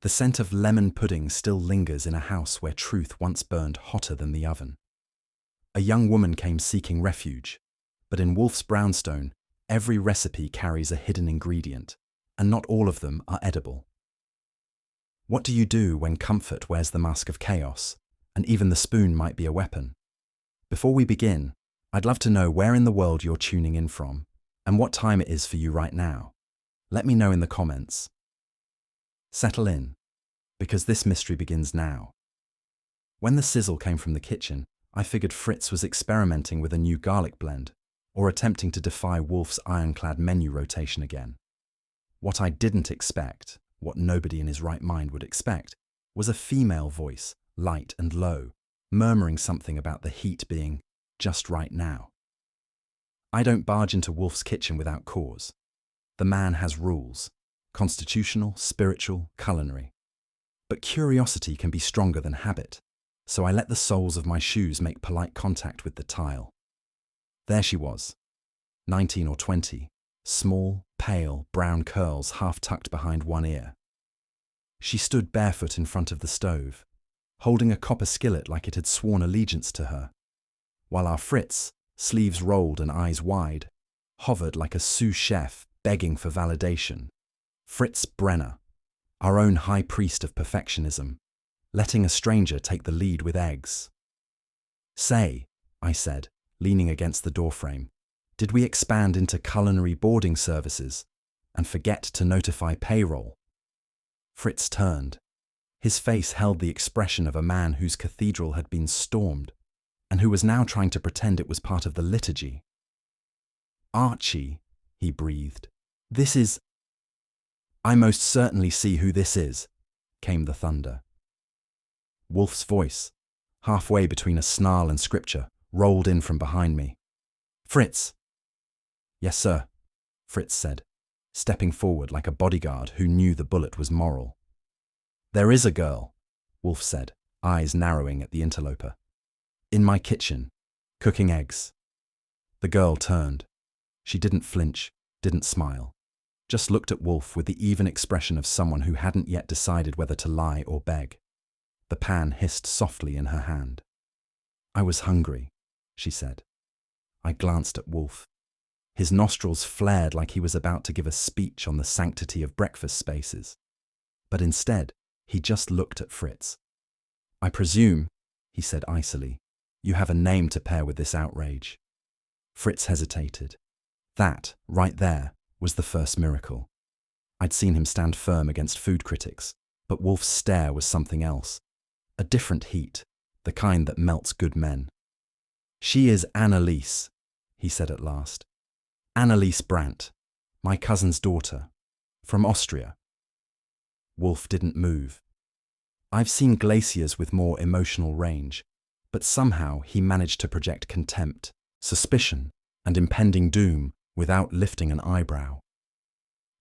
The scent of lemon pudding still lingers in a house where truth once burned hotter than the oven. A young woman came seeking refuge, but in Wolfe's brownstone, every recipe carries a hidden ingredient, and not all of them are edible. What do you do when comfort wears the mask of chaos, and even the spoon might be a weapon? Before we begin, I'd love to know where in the world you're tuning in from, and what time it is for you right now. Let me know in the comments. Settle in, because this mystery begins now. When the sizzle came from the kitchen, I figured Fritz was experimenting with a new garlic blend, or attempting to defy Wolfe's ironclad menu rotation again. What I didn't expect, what nobody in his right mind would expect, was a female voice, light and low, murmuring something about the heat being just right now. I don't barge into Wolfe's kitchen without cause. The man has rules, constitutional, spiritual, culinary. But curiosity can be stronger than habit, so I let the soles of my shoes make polite contact with the tile. There she was, 19 or 20, small, pale, brown curls half tucked behind one ear. She stood barefoot in front of the stove, holding a copper skillet like it had sworn allegiance to her, while our Fritz, sleeves rolled and eyes wide, hovered like a sous chef begging for validation. Fritz Brenner, our own high priest of perfectionism, letting a stranger take the lead with eggs. Say, I said, leaning against the doorframe, did we expand into culinary boarding services and forget to notify payroll? Fritz turned. His face held the expression of a man whose cathedral had been stormed and who was now trying to pretend it was part of the liturgy. Archie, he breathed, this is... I most certainly see who this is, came the thunder. Wolfe's voice, halfway between a snarl and scripture, rolled in from behind me. Fritz! Yes, sir, Fritz said, stepping forward like a bodyguard who knew the bullet was moral. There is a girl, Wolfe said, eyes narrowing at the interloper. In my kitchen, cooking eggs. The girl turned. She didn't flinch, didn't smile, just looked at Wolfe with the even expression of someone who hadn't yet decided whether to lie or beg. The pan hissed softly in her hand. I was hungry, she said. I glanced at Wolfe. His nostrils flared like he was about to give a speech on the sanctity of breakfast spaces. But instead, he just looked at Fritz. I presume, he said icily, you have a name to pair with this outrage. Fritz hesitated. That, right there, was the first miracle. I'd seen him stand firm against food critics, but Wolfe's stare was something else. A different heat, the kind that melts good men. She is Anneliese, he said at last. Anneliese Brandt, my cousin's daughter, from Austria. Wolfe didn't move. I've seen glaciers with more emotional range, but somehow he managed to project contempt, suspicion, and impending doom without lifting an eyebrow.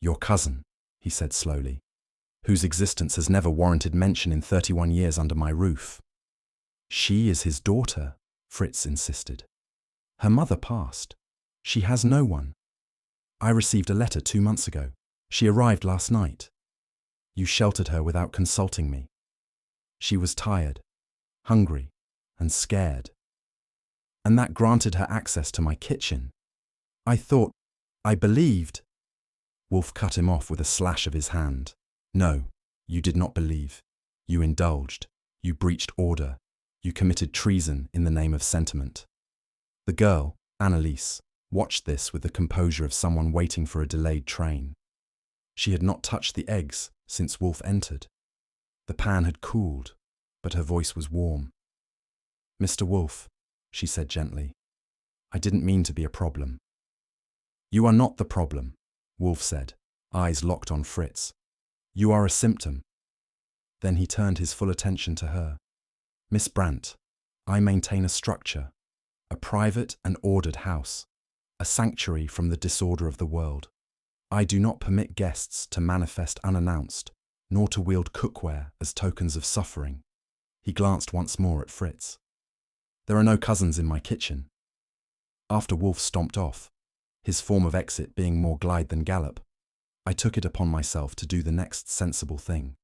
Your cousin, he said slowly, whose existence has never warranted mention in 31 years under my roof. She is his daughter, Fritz insisted. Her mother passed. She has no one. I received a letter 2 months ago. She arrived last night. You sheltered her without consulting me. She was tired, hungry, and scared. And that granted her access to my kitchen. I believed. Wolfe cut him off with a slash of his hand. No, you did not believe. You indulged. You breached order. You committed treason in the name of sentiment. The girl, Anneliese, watched this with the composure of someone waiting for a delayed train. She had not touched the eggs since Wolfe entered. The pan had cooled, but her voice was warm. Mr. Wolfe, she said gently, I didn't mean to be a problem. You are not the problem, Wolfe said, eyes locked on Fritz. You are a symptom. Then he turned his full attention to her. Miss Brandt, I maintain a structure, a private and ordered house, a sanctuary from the disorder of the world. I do not permit guests to manifest unannounced, nor to wield cookware as tokens of suffering. He glanced once more at Fritz. There are no cousins in my kitchen. After Wolfe stomped off, his form of exit being more glide than gallop, I took it upon myself to do the next sensible thing.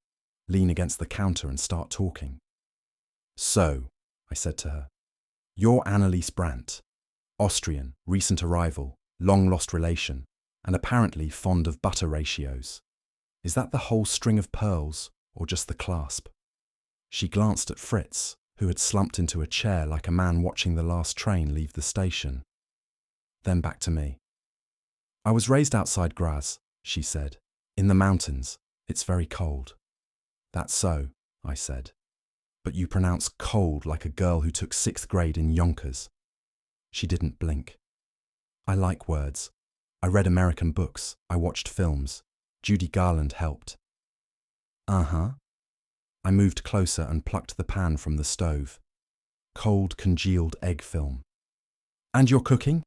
lean against the counter and start talking. "So," I said to her, "you're Anneliese Brandt, Austrian, recent arrival, long-lost relation, and apparently fond of butter ratios. Is that the whole string of pearls, or just the clasp?" She glanced at Fritz, who had slumped into a chair like a man watching the last train leave the station. Then back to me. "I was raised outside Graz," she said. "In the mountains. It's very cold." "That's so," I said. "But you pronounce cold like a girl who took 6th grade in Yonkers." She didn't blink. "I like words. I read American books. I watched films. Judy Garland helped." "Uh-huh." I moved closer and plucked the pan from the stove. Cold, congealed egg film. "And you're cooking?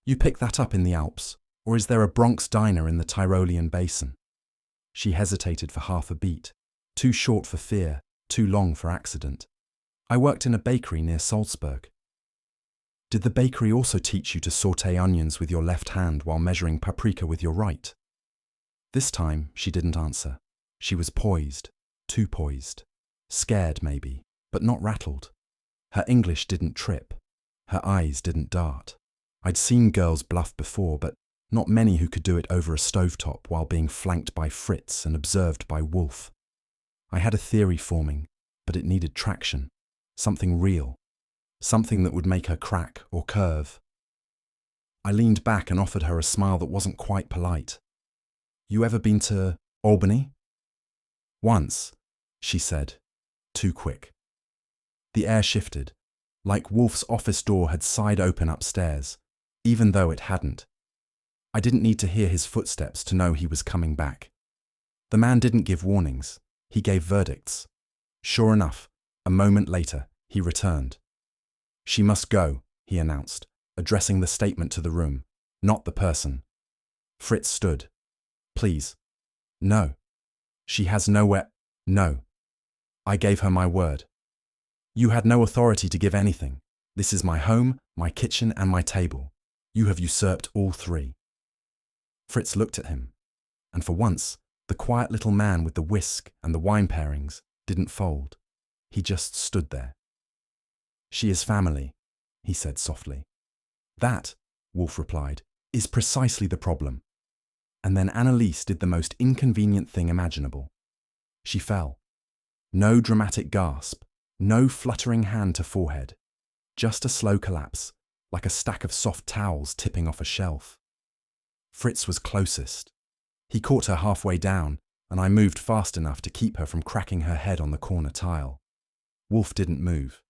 You picked that up in the Alps, or is there a Bronx diner in the Tyrolean basin?" She hesitated for half a beat, too short for fear, too long for accident. "I worked in a bakery near Salzburg." "Did the bakery also teach you to sauté onions with your left hand while measuring paprika with your right?" This time, she didn't answer. She was poised, too poised. Scared, maybe, but not rattled. Her English didn't trip. Her eyes didn't dart. I'd seen girls bluff before, but not many who could do it over a stovetop while being flanked by Fritz and observed by Wolfe. I had a theory forming, but it needed traction. Something real. Something that would make her crack or curve. I leaned back and offered her a smile that wasn't quite polite. "You ever been to Albany?" "Once," she said, too quick. The air shifted, like Wolfe's office door had sighed open upstairs, even though it hadn't. I didn't need to hear his footsteps to know he was coming back. The man didn't give warnings, he gave verdicts. Sure enough, a moment later, he returned. "She must go," he announced, addressing the statement to the room, not the person. Fritz stood. "Please." "No." "She has nowhere—" "No." I gave her my word. "You had no authority to give anything. This is my home, my kitchen, and my table. You have usurped all three." Fritz looked at him, and for once, the quiet little man with the whisk and the wine pairings didn't fold. He just stood there. "She is family," he said softly. "That," Wolfe replied, "is precisely the problem." And then Anneliese did the most inconvenient thing imaginable. She fell. No dramatic gasp, no fluttering hand to forehead, just a slow collapse, like a stack of soft towels tipping off a shelf. Fritz was closest. He caught her halfway down, and I moved fast enough to keep her from cracking her head on the corner tile. Wolfe didn't move.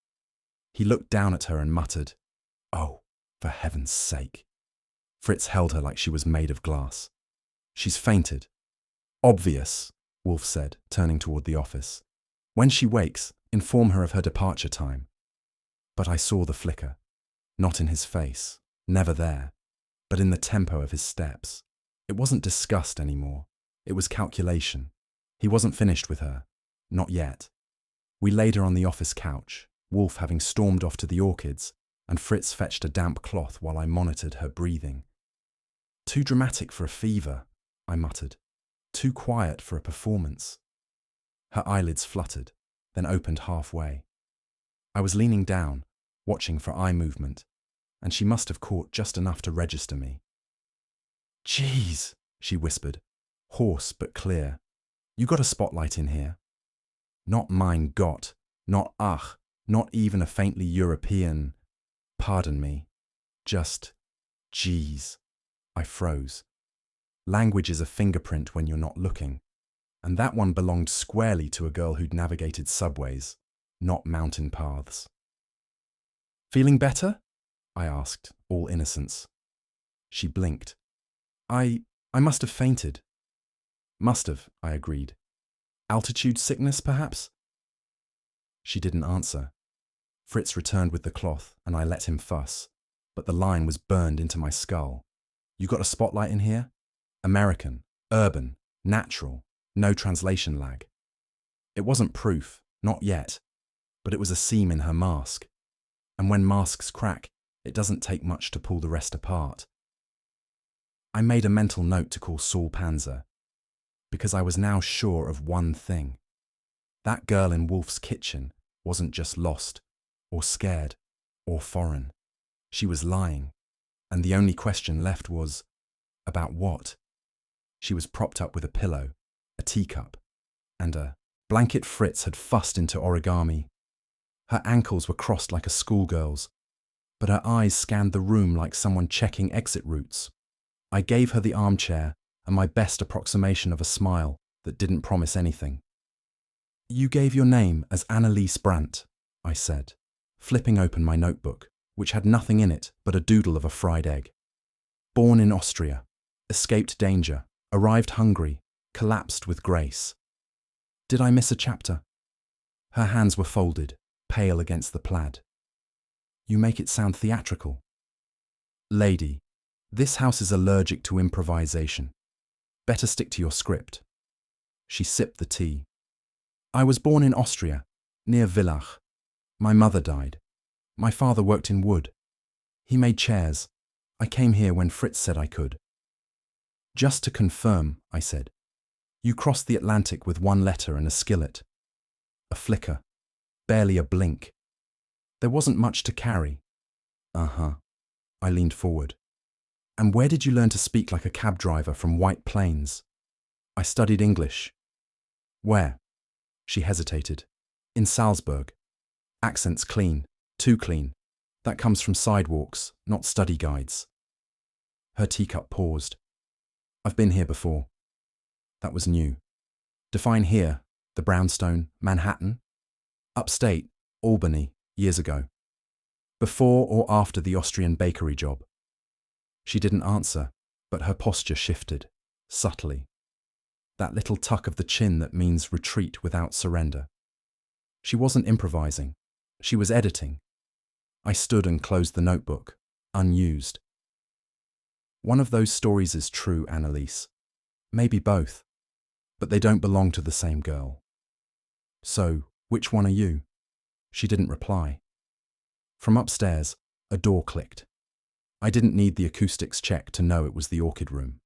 He looked down at her and muttered, "Oh, for heaven's sake." Fritz held her like she was made of glass. "She's fainted." "Obvious," Wolfe said, turning toward the office. "When she wakes, inform her of her departure time." But I saw the flicker. Not in his face, never there, but in the tempo of his steps. It wasn't disgust anymore. It was calculation. He wasn't finished with her. Not yet. We laid her on the office couch, Wolfe having stormed off to the orchids, and Fritz fetched a damp cloth while I monitored her breathing. "Too dramatic for a fever," I muttered. "Too quiet for a performance." Her eyelids fluttered, then opened halfway. I was leaning down, watching for eye movement, and she must have caught just enough to register me. "Jeez," she whispered, hoarse but clear. "You got a spotlight in here?" "Not mein Gott, not ach, not even a faintly European, pardon me, just, jeez." I froze. Language is a fingerprint when you're not looking, and that one belonged squarely to a girl who'd navigated subways, not mountain paths. "Feeling better?" I asked, all innocence. She blinked. I must have fainted." "Must have," I agreed. "Altitude sickness, perhaps?" She didn't answer. Fritz returned with the cloth, and I let him fuss, but the line was burned into my skull. "You got a spotlight in here? American, urban, natural, no translation lag." It wasn't proof, not yet, but it was a seam in her mask. And when masks crack, it doesn't take much to pull the rest apart. I made a mental note to call Saul Panzer, because I was now sure of one thing. That girl in Wolfe's kitchen wasn't just lost, or scared, or foreign. She was lying, and the only question left was, about what? She was propped up with a pillow, a teacup, and a blanket Fritz had fussed into origami. Her ankles were crossed like a schoolgirl's, but her eyes scanned the room like someone checking exit routes. I gave her the armchair and my best approximation of a smile that didn't promise anything. "You gave your name as Anneliese Brandt," I said, flipping open my notebook, which had nothing in it but a doodle of a fried egg. "Born in Austria, escaped danger, arrived hungry, collapsed with grace. Did I miss a chapter?" Her hands were folded, pale against the plaid. "You make it sound theatrical." "Lady, this house is allergic to improvisation. Better stick to your script." She sipped the tea. "I was born in Austria, near Villach. My mother died. My father worked in wood. He made chairs. I came here when Fritz said I could." "Just to confirm," I said, "you crossed the Atlantic with one letter and a skillet." A flicker, barely a blink. There wasn't much to carry. "Uh-huh." I leaned forward. "And where did you learn to speak like a cab driver from White Plains?" "I studied English." "Where?" She hesitated. "In Salzburg. Accent's clean, too clean. That comes from sidewalks, not study guides." Her teacup paused. "I've been here before." That was new. "Define here, the brownstone, Manhattan?" "Upstate, Albany, years ago. Before or after the Austrian bakery job?" She didn't answer, but her posture shifted, subtly. That little tuck of the chin that means retreat without surrender. She wasn't improvising. She was editing. I stood and closed the notebook, unused. "One of those stories is true, Anneliese. Maybe both. But they don't belong to the same girl." "So, which one are you?" She didn't reply. From upstairs, a door clicked. I didn't need the acoustics check to know it was the orchid room.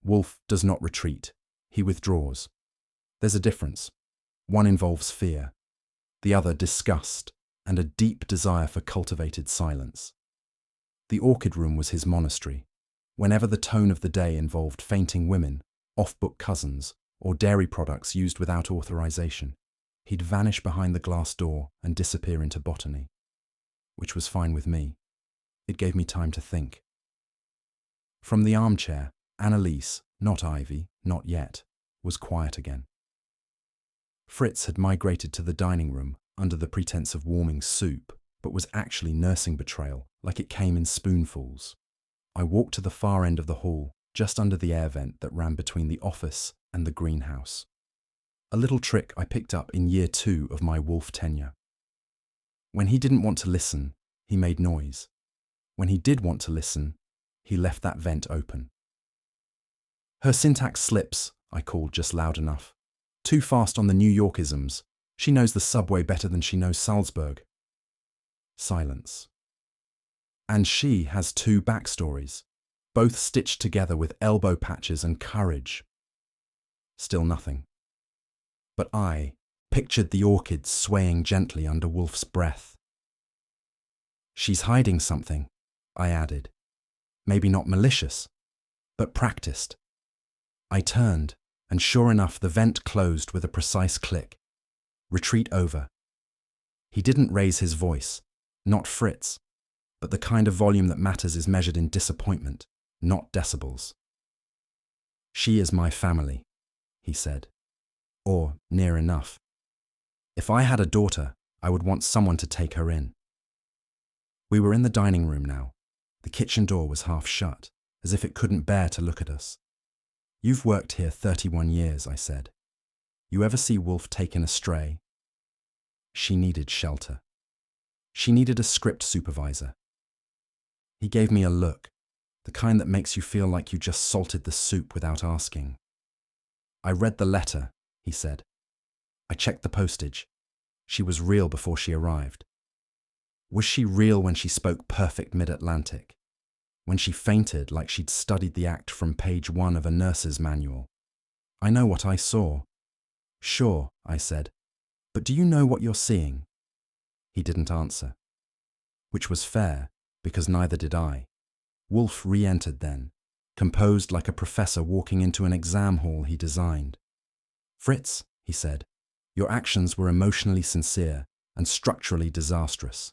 Wolfe does not retreat. He withdraws. There's a difference. One involves fear. The other disgust and a deep desire for cultivated silence. The orchid room was his monastery. Whenever the tone of the day involved fainting women, off-book cousins, or dairy products used without authorization, he'd vanish behind the glass door and disappear into botany. Which was fine with me. It gave me time to think. From the armchair, Anneliese, not Ivy, not yet, was quiet again. Fritz had migrated to the dining room under the pretense of warming soup, but was actually nursing betrayal, like it came in spoonfuls. I walked to the far end of the hall, just under the air vent that ran between the office and the greenhouse. A little trick I picked up in year 2 of my Wolfe tenure. When he didn't want to listen, he made noise. When he did want to listen, he left that vent open. "Her syntax slips," I called just loud enough. "Too fast on the New Yorkisms. She knows the subway better than she knows Salzburg." Silence. "And she has 2 backstories, both stitched together with elbow patches and courage." Still nothing. But I pictured the orchids swaying gently under Wolfe's breath. "She's hiding something," I added. "Maybe not malicious, but practiced." I turned, and sure enough the vent closed with a precise click. Retreat over. He didn't raise his voice, not Fritz, but the kind of volume that matters is measured in disappointment, not decibels. "She is my family," he said. Or near enough. If I had a daughter, I would want someone to take her in. We were in the dining room now. The kitchen door was half shut, as if it couldn't bear to look at us. "You've worked here 31 years, I said. You ever see Wolfe taken astray?" She needed shelter. She needed a script supervisor. He gave me a look, the kind that makes you feel like you just salted the soup without asking. "I read the letter," he said. "I checked the postage. She was real before she arrived." Was she real when she spoke perfect mid-Atlantic? When she fainted like she'd studied the act from page 1 of a nurse's manual? I know what I saw. Sure, I said. But do you know what you're seeing? He didn't answer. Which was fair, because neither did I. Wolfe re-entered then, composed like a professor walking into an exam hall he designed. Fritz, he said, your actions were emotionally sincere and structurally disastrous.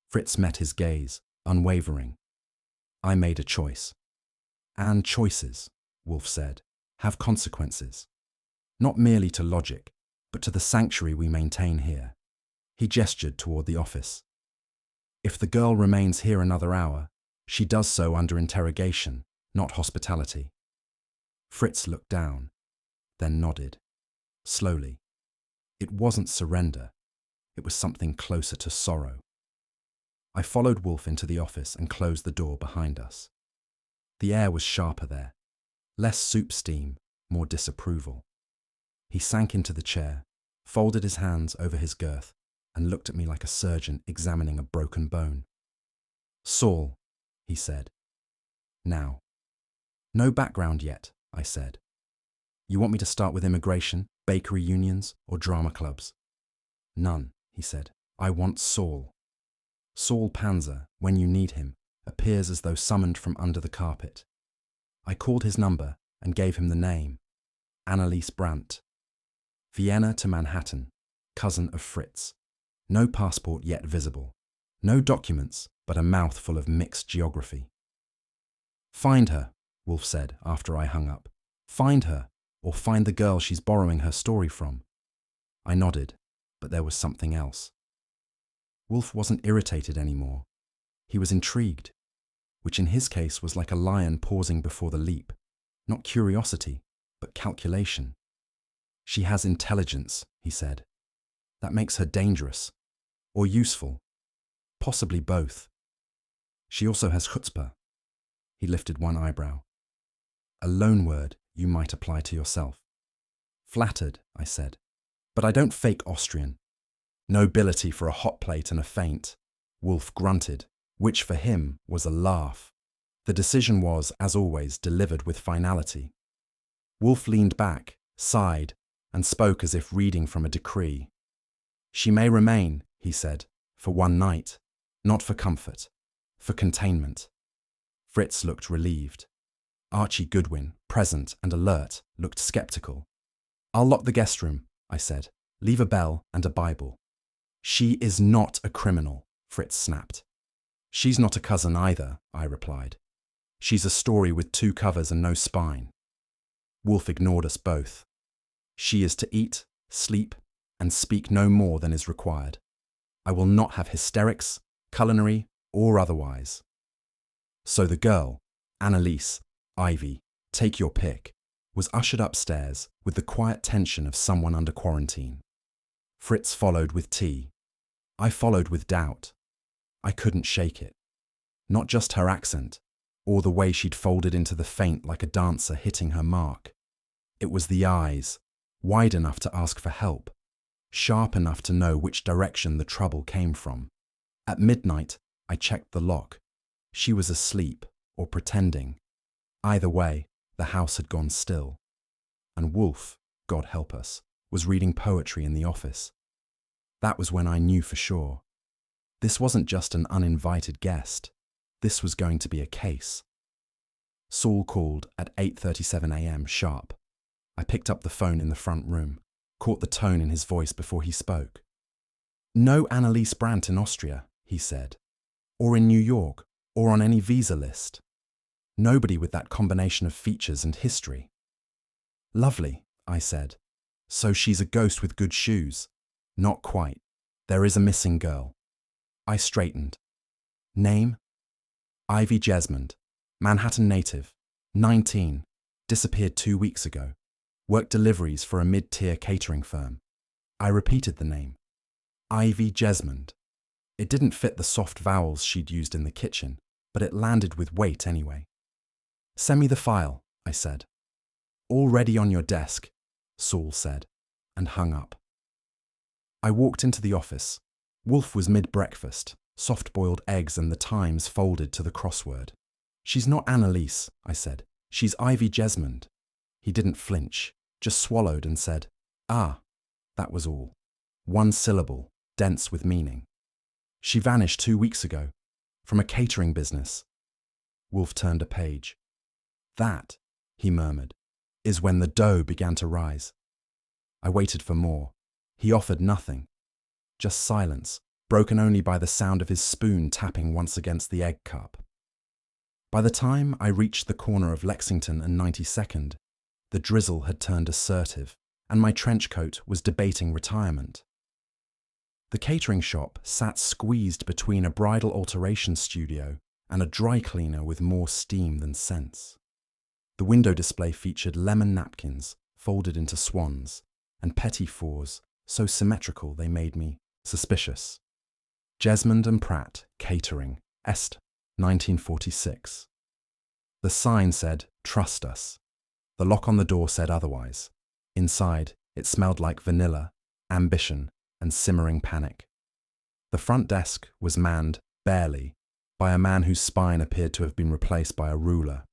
Fritz met his gaze, unwavering. I made a choice. And choices, Wolfe said, have consequences. Not merely to logic, but to the sanctuary we maintain here. He gestured toward the office. If the girl remains here another hour, she does so under interrogation, not hospitality. Fritz looked down, then nodded. Slowly. It wasn't surrender. It was something closer to sorrow. I followed Wolfe into the office and closed the door behind us. The air was sharper there. Less soup steam, more disapproval. He sank into the chair, folded his hands over his girth, and looked at me like a surgeon examining a broken bone. Saul, he said. Now. No background yet, I said. You want me to start with immigration, bakery unions, or drama clubs? None, he said. I want Saul. Saul Panzer, when you need him, appears as though summoned from under the carpet. I called his number and gave him the name. Anneliese Brandt. Vienna to Manhattan, cousin of Fritz. No passport yet visible. No documents, but a mouthful of mixed geography. Find her, Wolfe said after I hung up. Find her, or find the girl she's borrowing her story from. I nodded, but there was something else. Wolfe wasn't irritated anymore. He was intrigued, which in his case was like a lion pausing before the leap. Not curiosity, but calculation. She has intelligence, he said. That makes her dangerous. Or useful. Possibly both. She also has chutzpah. He lifted one eyebrow. A loan word you might apply to yourself. Flattered, I said. But I don't fake Austrian. Nobility for a hot plate and a feint. Wolfe grunted, which for him was a laugh. The decision was, as always, delivered with finality. Wolfe leaned back, sighed, and spoke as if reading from a decree. She may remain, he said, for one night, not for comfort, for containment. Fritz looked relieved. Archie Goodwin, present and alert, looked sceptical. I'll lock the guest room, I said. Leave a bell and a Bible. She is not a criminal, Fritz snapped. She's not a cousin either, I replied. She's a story with 2 covers and no spine. Wolfe ignored us both. She is to eat, sleep, and speak no more than is required. I will not have hysterics, culinary, or otherwise. So the girl, Anneliese, Ivy, take your pick, was ushered upstairs with the quiet tension of someone under quarantine. Fritz followed with tea. I followed with doubt. I couldn't shake it. Not just her accent, or the way she'd folded into the feint like a dancer hitting her mark. It was the eyes, wide enough to ask for help, sharp enough to know which direction the trouble came from. At midnight, I checked the lock. She was asleep, or pretending. Either way, the house had gone still. And Wolfe, God help us, was reading poetry in the office. That was when I knew for sure. This wasn't just an uninvited guest. This was going to be a case. Saul called at 8:37 a.m. sharp. I picked up the phone in the front room, caught the tone in his voice before he spoke. No Anneliese Brandt in Austria, he said, or in New York, or on any visa list. Nobody with that combination of features and history. Lovely, I said. So she's a ghost with good shoes. Not quite. There is a missing girl. I straightened. Name? Ivy Jesmond. Manhattan native. 19. Disappeared 2 weeks ago. Worked deliveries for a mid-tier catering firm. I repeated the name. Ivy Jesmond. It didn't fit the soft vowels she'd used in the kitchen, but it landed with weight anyway. Send me the file, I said. Already on your desk, Saul said, and hung up. I walked into the office. Wolfe was mid-breakfast, soft-boiled eggs and the Times folded to the crossword. She's not Anneliese, I said. She's Ivy Jesmond. He didn't flinch, just swallowed and said, Ah, that was all. One syllable, dense with meaning. She vanished 2 weeks ago, from a catering business. Wolfe turned a page. That, he murmured, is when the dough began to rise. I waited for more. He offered nothing. Just silence, broken only by the sound of his spoon tapping once against the egg cup. By the time I reached the corner of Lexington and 92nd, the drizzle had turned assertive, and my trench coat was debating retirement. The catering shop sat squeezed between a bridal alteration studio and a dry cleaner with more steam than sense. The window display featured lemon napkins folded into swans and petit fours so symmetrical they made me suspicious. Jesmond and Pratt Catering, Est, 1946. The sign said, "Trust us." The lock on the door said otherwise. Inside, it smelled like vanilla, ambition, and simmering panic. The front desk was manned, barely, by a man whose spine appeared to have been replaced by a ruler.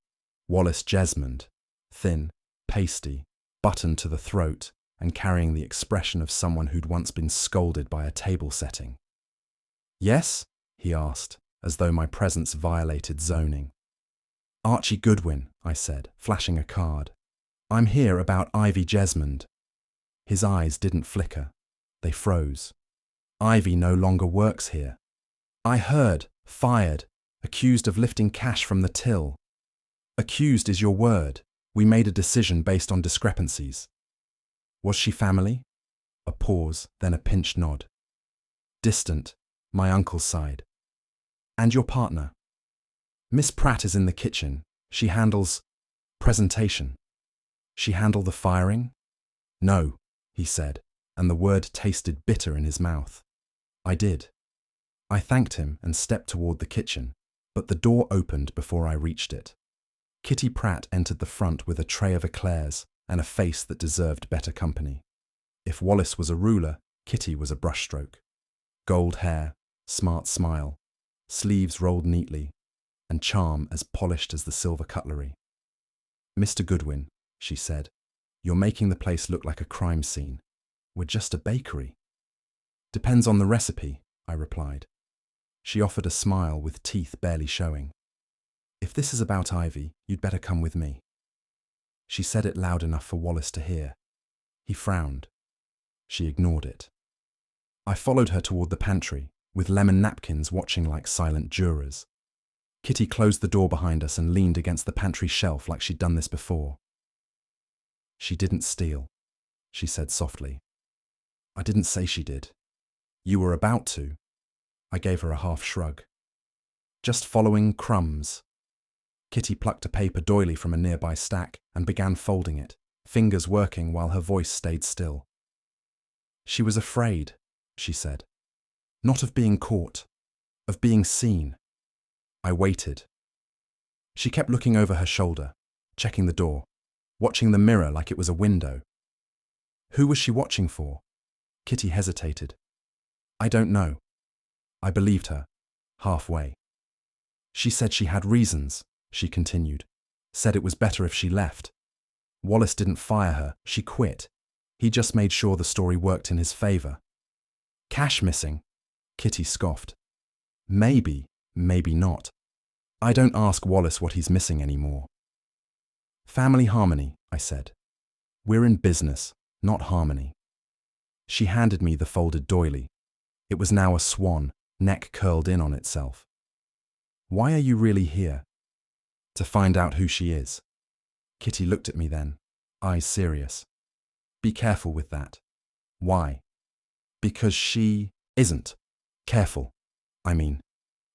Wallace Jesmond, thin, pasty, buttoned to the throat, and carrying the expression of someone who'd once been scolded by a table setting. "Yes?" he asked, as though my presence violated zoning. "Archie Goodwin," I said, flashing a card. "I'm here about Ivy Jesmond." His eyes didn't flicker. They froze. "Ivy no longer works here. I heard, fired, accused of lifting cash from the till." "Accused is your word. We made a decision based on discrepancies." "Was she family?" A pause, then a pinched nod. "Distant, my uncle's side." "And your partner?" "Miss Pratt is in the kitchen. She handles presentation." "She handle the firing?" "No," he said, and the word tasted bitter in his mouth. "I did." I thanked him and stepped toward the kitchen, but the door opened before I reached it. Kitty Pratt entered the front with a tray of eclairs and a face that deserved better company. If Wallace was a ruler, Kitty was a brushstroke. Gold hair, smart smile, sleeves rolled neatly, and charm as polished as the silver cutlery. "Mr. Goodwin," she said, "you're making the place look like a crime scene. We're just a bakery." "Depends on the recipe," I replied. She offered a smile with teeth barely showing. "If this is about Ivy, you'd better come with me." She said it loud enough for Wallace to hear. He frowned. She ignored it. I followed her toward the pantry, with lemon napkins watching like silent jurors. Kitty closed the door behind us and leaned against the pantry shelf like she'd done this before. "She didn't steal," she said softly. "I didn't say she did. You were about to." I gave her a half shrug. "Just following crumbs." Kitty plucked a paper doily from a nearby stack and began folding it, fingers working while her voice stayed still. "She was afraid," she said. "Not of being caught, of being seen." I waited. She kept looking over her shoulder, checking the door, watching the mirror like it was a window. Who was she watching for? Kitty hesitated. "I don't know." I believed her, halfway. "She said she had reasons," she continued. "Said it was better if she left. Wallace didn't fire her, she quit. He just made sure the story worked in his favor." "Cash missing?" Kitty scoffed. "Maybe, maybe not. I don't ask Wallace what he's missing anymore." "Family harmony," I said. "We're in business, not harmony." She handed me the folded doily. It was now a swan, neck curled in on itself. "Why are you really here?" "To find out who she is." Kitty looked at me then, eyes serious. "Be careful with that." "Why?" "Because she isn't. Careful, I mean.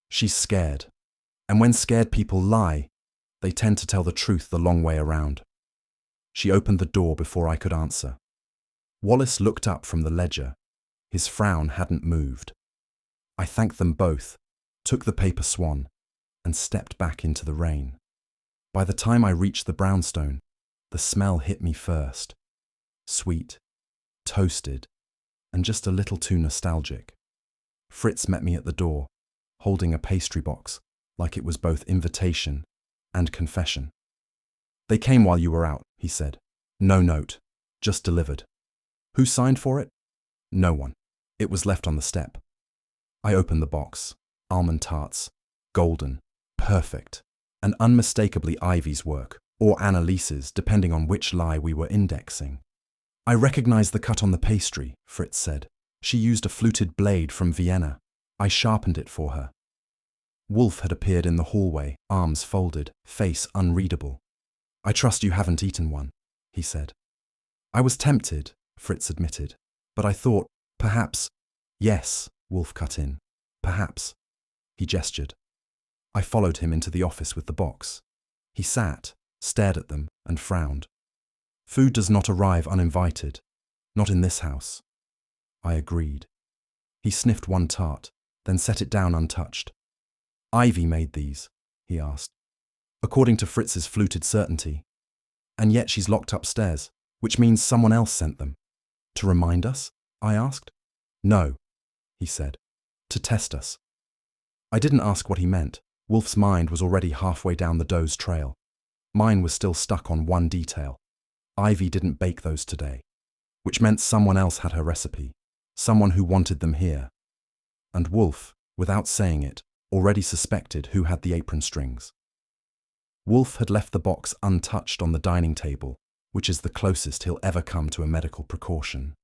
She's scared. And when scared people lie, they tend to tell the truth the long way around." She opened the door before I could answer. Wallace looked up from the ledger. His frown hadn't moved. I thanked them both, took the paper swan, and stepped back into the rain. By the time I reached the brownstone, the smell hit me first. Sweet, toasted, and just a little too nostalgic. Fritz met me at the door, holding a pastry box, like it was both invitation and confession. "They came while you were out," he said. "No note, just delivered." Who signed for it? No one. It was left on the step. I opened the box. Almond tarts. Golden. Perfect. And unmistakably Ivy's work, or Annalise's, depending on which lie we were indexing. I recognized the cut on the pastry, Fritz said. She used a fluted blade from Vienna. I sharpened it for her. Wolfe had appeared in the hallway, arms folded, face unreadable. I trust you haven't eaten one, he said. I was tempted, Fritz admitted, but I thought, perhaps… Yes, Wolfe cut in. Perhaps. He gestured. I followed him into the office with the box. He sat, stared at them, and frowned. Food does not arrive uninvited. Not in this house. I agreed. He sniffed one tart, then set it down untouched. Ivy made these, he asked. According to Fritz's fluted certainty. And yet she's locked upstairs, which means someone else sent them. To remind us? I asked. No, he said. To test us. I didn't ask what he meant. Wolfe's mind was already halfway down the dough's trail. Mine was still stuck on one detail. Ivy didn't bake those today, which meant someone else had her recipe, someone who wanted them here. And Wolfe, without saying it, already suspected who had the apron strings. Wolfe had left the box untouched on the dining table, which is the closest he'll ever come to a medical precaution.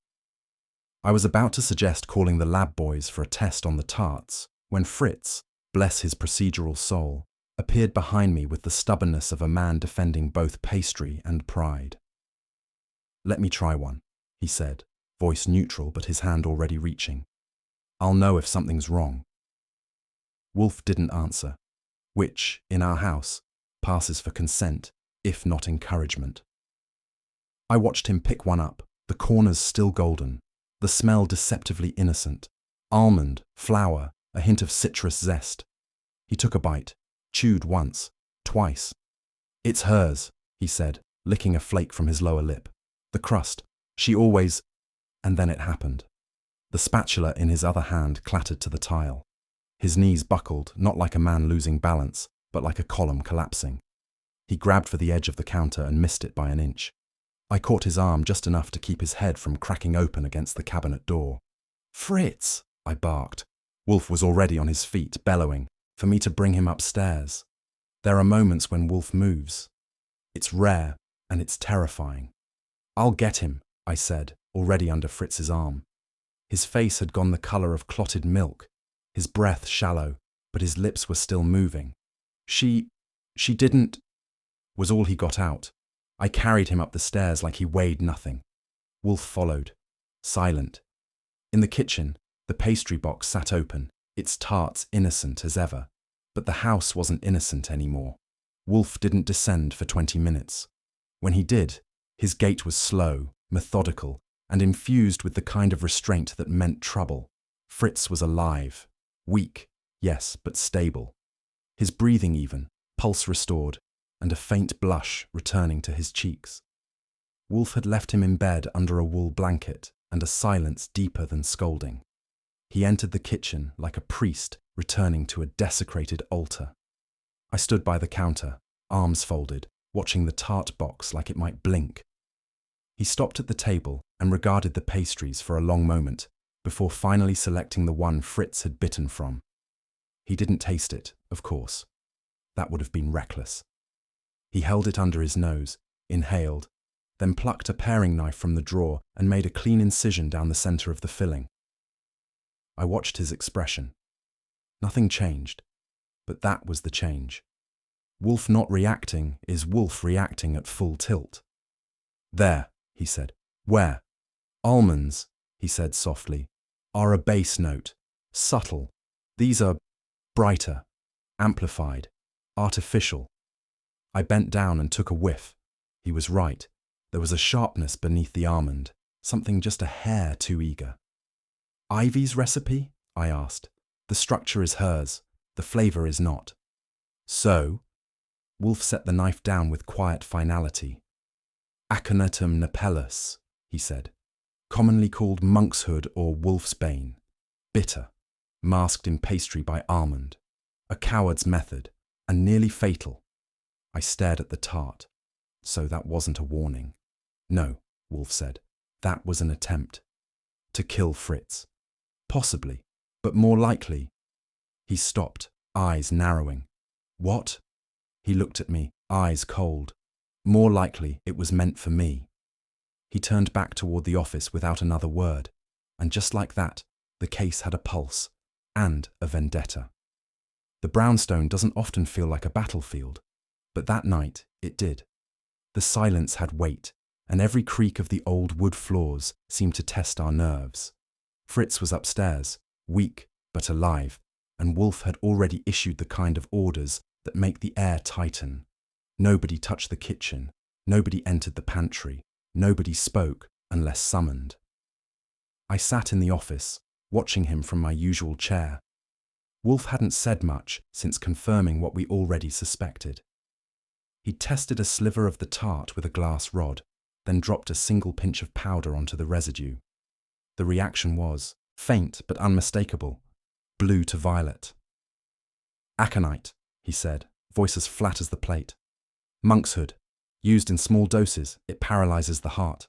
I was about to suggest calling the lab boys for a test on the tarts, when Fritz, bless his procedural soul, appeared behind me with the stubbornness of a man defending both pastry and pride. Let me try one, he said, voice neutral but his hand already reaching. I'll know if something's wrong. Wolfe didn't answer, which, in our house, passes for consent, if not encouragement. I watched him pick one up, the corners still golden, the smell deceptively innocent, almond, flour, a hint of citrus zest. He took a bite, chewed once, twice. It's hers, he said, licking a flake from his lower lip. The crust, she always… And then it happened. The spatula in his other hand clattered to the tile. His knees buckled, not like a man losing balance, but like a column collapsing. He grabbed for the edge of the counter and missed it by an inch. I caught his arm just enough to keep his head from cracking open against the cabinet door. Fritz, I barked. Wolfe was already on his feet, bellowing, for me to bring him upstairs. There are moments when Wolfe moves. It's rare, and it's terrifying. I'll get him, I said, already under Fritz's arm. His face had gone the colour of clotted milk, his breath shallow, but his lips were still moving. She didn't… was all he got out. I carried him up the stairs like he weighed nothing. Wolfe followed, silent. In the kitchen, the pastry box sat open, its tarts innocent as ever. But the house wasn't innocent anymore. Wolfe didn't descend for 20 minutes. When he did, his gait was slow, methodical, and infused with the kind of restraint that meant trouble. Fritz was alive. Weak, yes, but stable. His breathing even, pulse restored, and a faint blush returning to his cheeks. Wolfe had left him in bed under a wool blanket and a silence deeper than scolding. He entered the kitchen like a priest returning to a desecrated altar. I stood by the counter, arms folded, watching the tart box like it might blink. He stopped at the table and regarded the pastries for a long moment before finally selecting the one Fritz had bitten from. He didn't taste it, of course. That would have been reckless. He held it under his nose, inhaled, then plucked a paring knife from the drawer and made a clean incision down the centre of the filling. I watched his expression. Nothing changed, but that was the change. Wolfe not reacting is Wolfe reacting at full tilt. There, he said. Where? Almonds, he said softly, are a bass note, subtle. These are brighter, amplified, artificial. I bent down and took a whiff. He was right. There was a sharpness beneath the almond, something just a hair too eager. Ivy's recipe? I asked. The structure is hers, the flavour is not. So? Wolfe set the knife down with quiet finality. Aconitum napellus, he said, commonly called monkshood or wolf's bane. Bitter, masked in pastry by almond. A coward's method, and nearly fatal. I stared at the tart. So that wasn't a warning. No, Wolfe said. That was an attempt. To kill Fritz. Possibly, but more likely. He stopped, eyes narrowing. What? He looked at me, eyes cold. More likely it was meant for me. He turned back toward the office without another word, and just like that, the case had a pulse and a vendetta. The brownstone doesn't often feel like a battlefield, but that night it did. The silence had weight, and every creak of the old wood floors seemed to test our nerves. Fritz was upstairs, weak but alive, and Wolfe had already issued the kind of orders that make the air tighten. Nobody touched the kitchen, nobody entered the pantry, nobody spoke unless summoned. I sat in the office, watching him from my usual chair. Wolfe hadn't said much since confirming what we already suspected. He tested a sliver of the tart with a glass rod, then dropped a single pinch of powder onto the residue. The reaction was, faint but unmistakable, blue to violet. Aconite, he said, voice as flat as the plate. Monkshood. Used in small doses, it paralyzes the heart.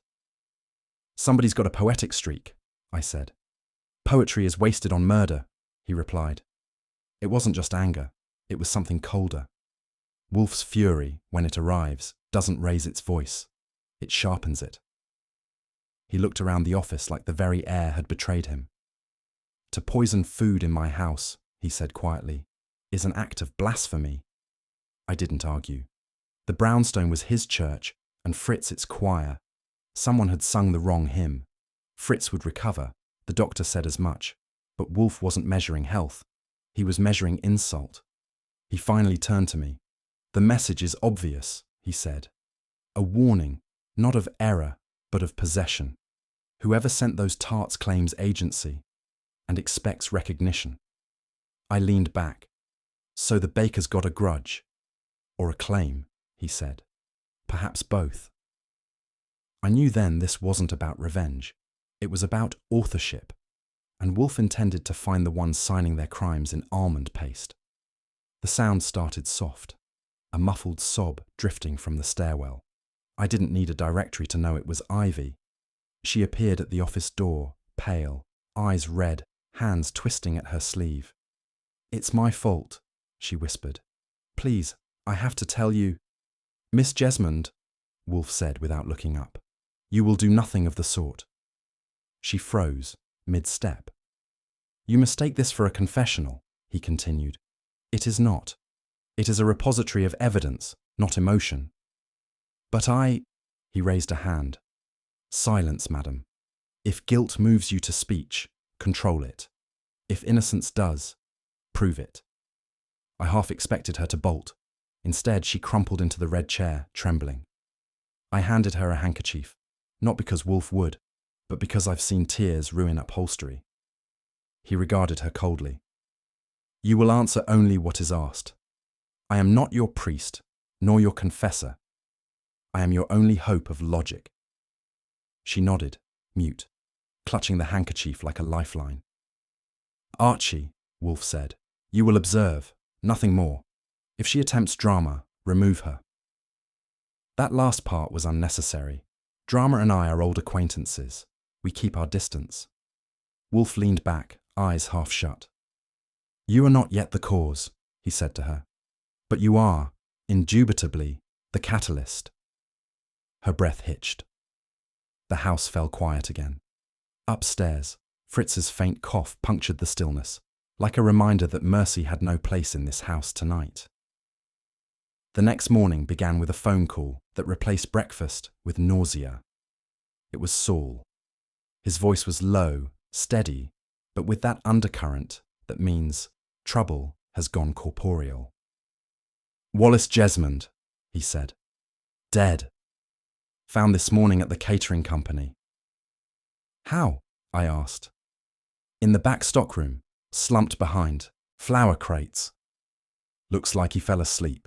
Somebody's got a poetic streak, I said. Poetry is wasted on murder, he replied. It wasn't just anger, it was something colder. Wolfe's fury, when it arrives, doesn't raise its voice. It sharpens it. He looked around the office like the very air had betrayed him. To poison food in my house, he said quietly, is an act of blasphemy. I didn't argue. The brownstone was his church, and Fritz its choir. Someone had sung the wrong hymn. Fritz would recover, the doctor said as much, but Wolfe wasn't measuring health. He was measuring insult. He finally turned to me. The message is obvious, he said. A warning, not of error, but of possession. Whoever sent those tarts claims agency and expects recognition. I leaned back. So the baker's got a grudge. Or a claim, he said. Perhaps both. I knew then this wasn't about revenge. It was about authorship, and Wolfe intended to find the ones signing their crimes in almond paste. The sound started soft, a muffled sob drifting from the stairwell. I didn't need a directory to know it was Ivy. She appeared at the office door, pale, eyes red, hands twisting at her sleeve. It's my fault, she whispered. Please, I have to tell you. Miss Jesmond, Wolfe said without looking up. You will do nothing of the sort. She froze, mid-step. You mistake this for a confessional, he continued. It is not. It is a repository of evidence, not emotion. But he raised a hand. Silence, madam. If guilt moves you to speech, control it. If innocence does, prove it. I half expected her to bolt. Instead, she crumpled into the red chair, trembling. I handed her a handkerchief, not because Wolfe would, but because I've seen tears ruin upholstery. He regarded her coldly. You will answer only what is asked. I am not your priest, nor your confessor. I am your only hope of logic. She nodded, mute, clutching the handkerchief like a lifeline. Archie, Wolfe said, you will observe, nothing more. If she attempts drama, remove her. That last part was unnecessary. Drama and I are old acquaintances. We keep our distance. Wolfe leaned back, eyes half shut. You are not yet the cause, he said to her. But you are, indubitably, the catalyst. Her breath hitched. The house fell quiet again. Upstairs, Fritz's faint cough punctured the stillness, like a reminder that mercy had no place in this house tonight. The next morning began with a phone call that replaced breakfast with nausea. It was Saul. His voice was low, steady, but with that undercurrent that means trouble has gone corporeal. Wallace Jesmond, he said. Dead. Found this morning at the catering company. How? I asked. In the back stockroom, slumped behind, flour crates. Looks like he fell asleep.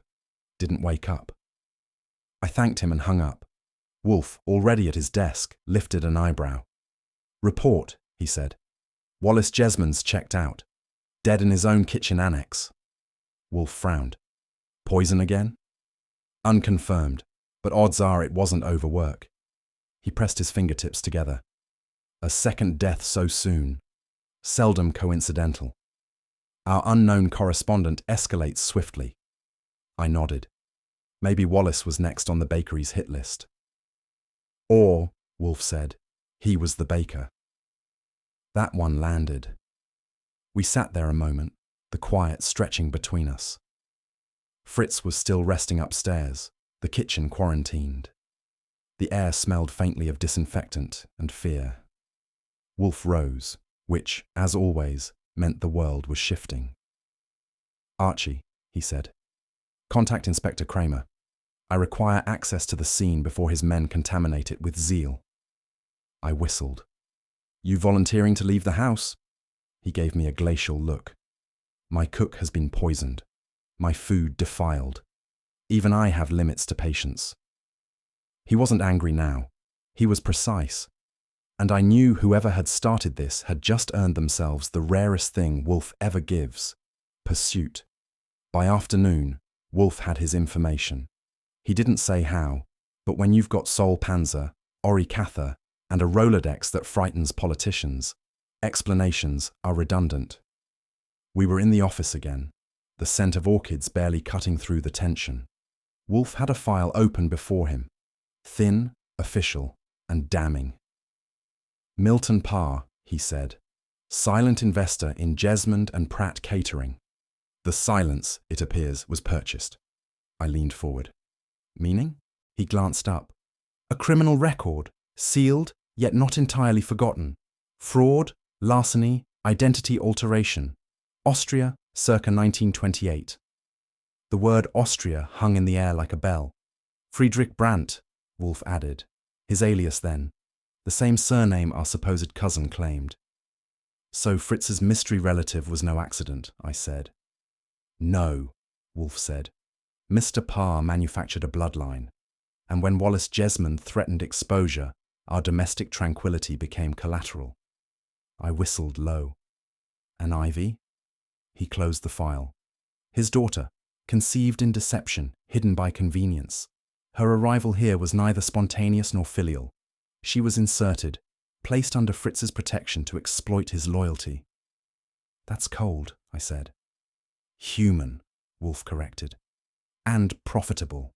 Didn't wake up. I thanked him and hung up. Wolfe, already at his desk, lifted an eyebrow. Report, he said. Wallace Jesmond's checked out. Dead in his own kitchen annex. Wolfe frowned. Poison again? Unconfirmed, but odds are it wasn't overwork. He pressed his fingertips together. A second death so soon. Seldom coincidental. Our unknown correspondent escalates swiftly. I nodded. Maybe Wallace was next on the bakery's hit list. Or, Wolfe said, he was the baker. That one landed. We sat there a moment, the quiet stretching between us. Fritz was still resting upstairs, the kitchen quarantined. The air smelled faintly of disinfectant and fear. Wolfe rose, which, as always, meant the world was shifting. Archie, he said, contact Inspector Kramer. I require access to the scene before his men contaminate it with zeal. I whistled. You volunteering to leave the house? He gave me a glacial look. My cook has been poisoned. My food defiled. Even I have limits to patience. He wasn't angry now. He was precise. And I knew whoever had started this had just earned themselves the rarest thing Wolfe ever gives: pursuit. By afternoon, Wolfe had his information. He didn't say how, but when you've got Sol Panzer, Ori Cather, and a Rolodex that frightens politicians, explanations are redundant. We were in the office again, the scent of orchids barely cutting through the tension. Wolfe had a file open before him, thin, official, and damning. Milton Parr, he said, silent investor in Jesmond and Pratt Catering. The silence, it appears, was purchased. I leaned forward. Meaning? He glanced up. A criminal record, sealed, yet not entirely forgotten. Fraud, larceny, identity alteration. Austria, circa 1928. The word Austria hung in the air like a bell. Friedrich Brandt, Wolfe added. His alias then. The same surname our supposed cousin claimed. So Fritz's mystery relative was no accident, I said. No, Wolfe said. Mr. Parr manufactured a bloodline, and when Wallace Jesmond threatened exposure, our domestic tranquility became collateral. I whistled low. An Ivy? He closed the file. His daughter, conceived in deception, hidden by convenience. Her arrival here was neither spontaneous nor filial. She was inserted, placed under Fritz's protection to exploit his loyalty. That's cold, I said. Human, Wolfe corrected. And profitable.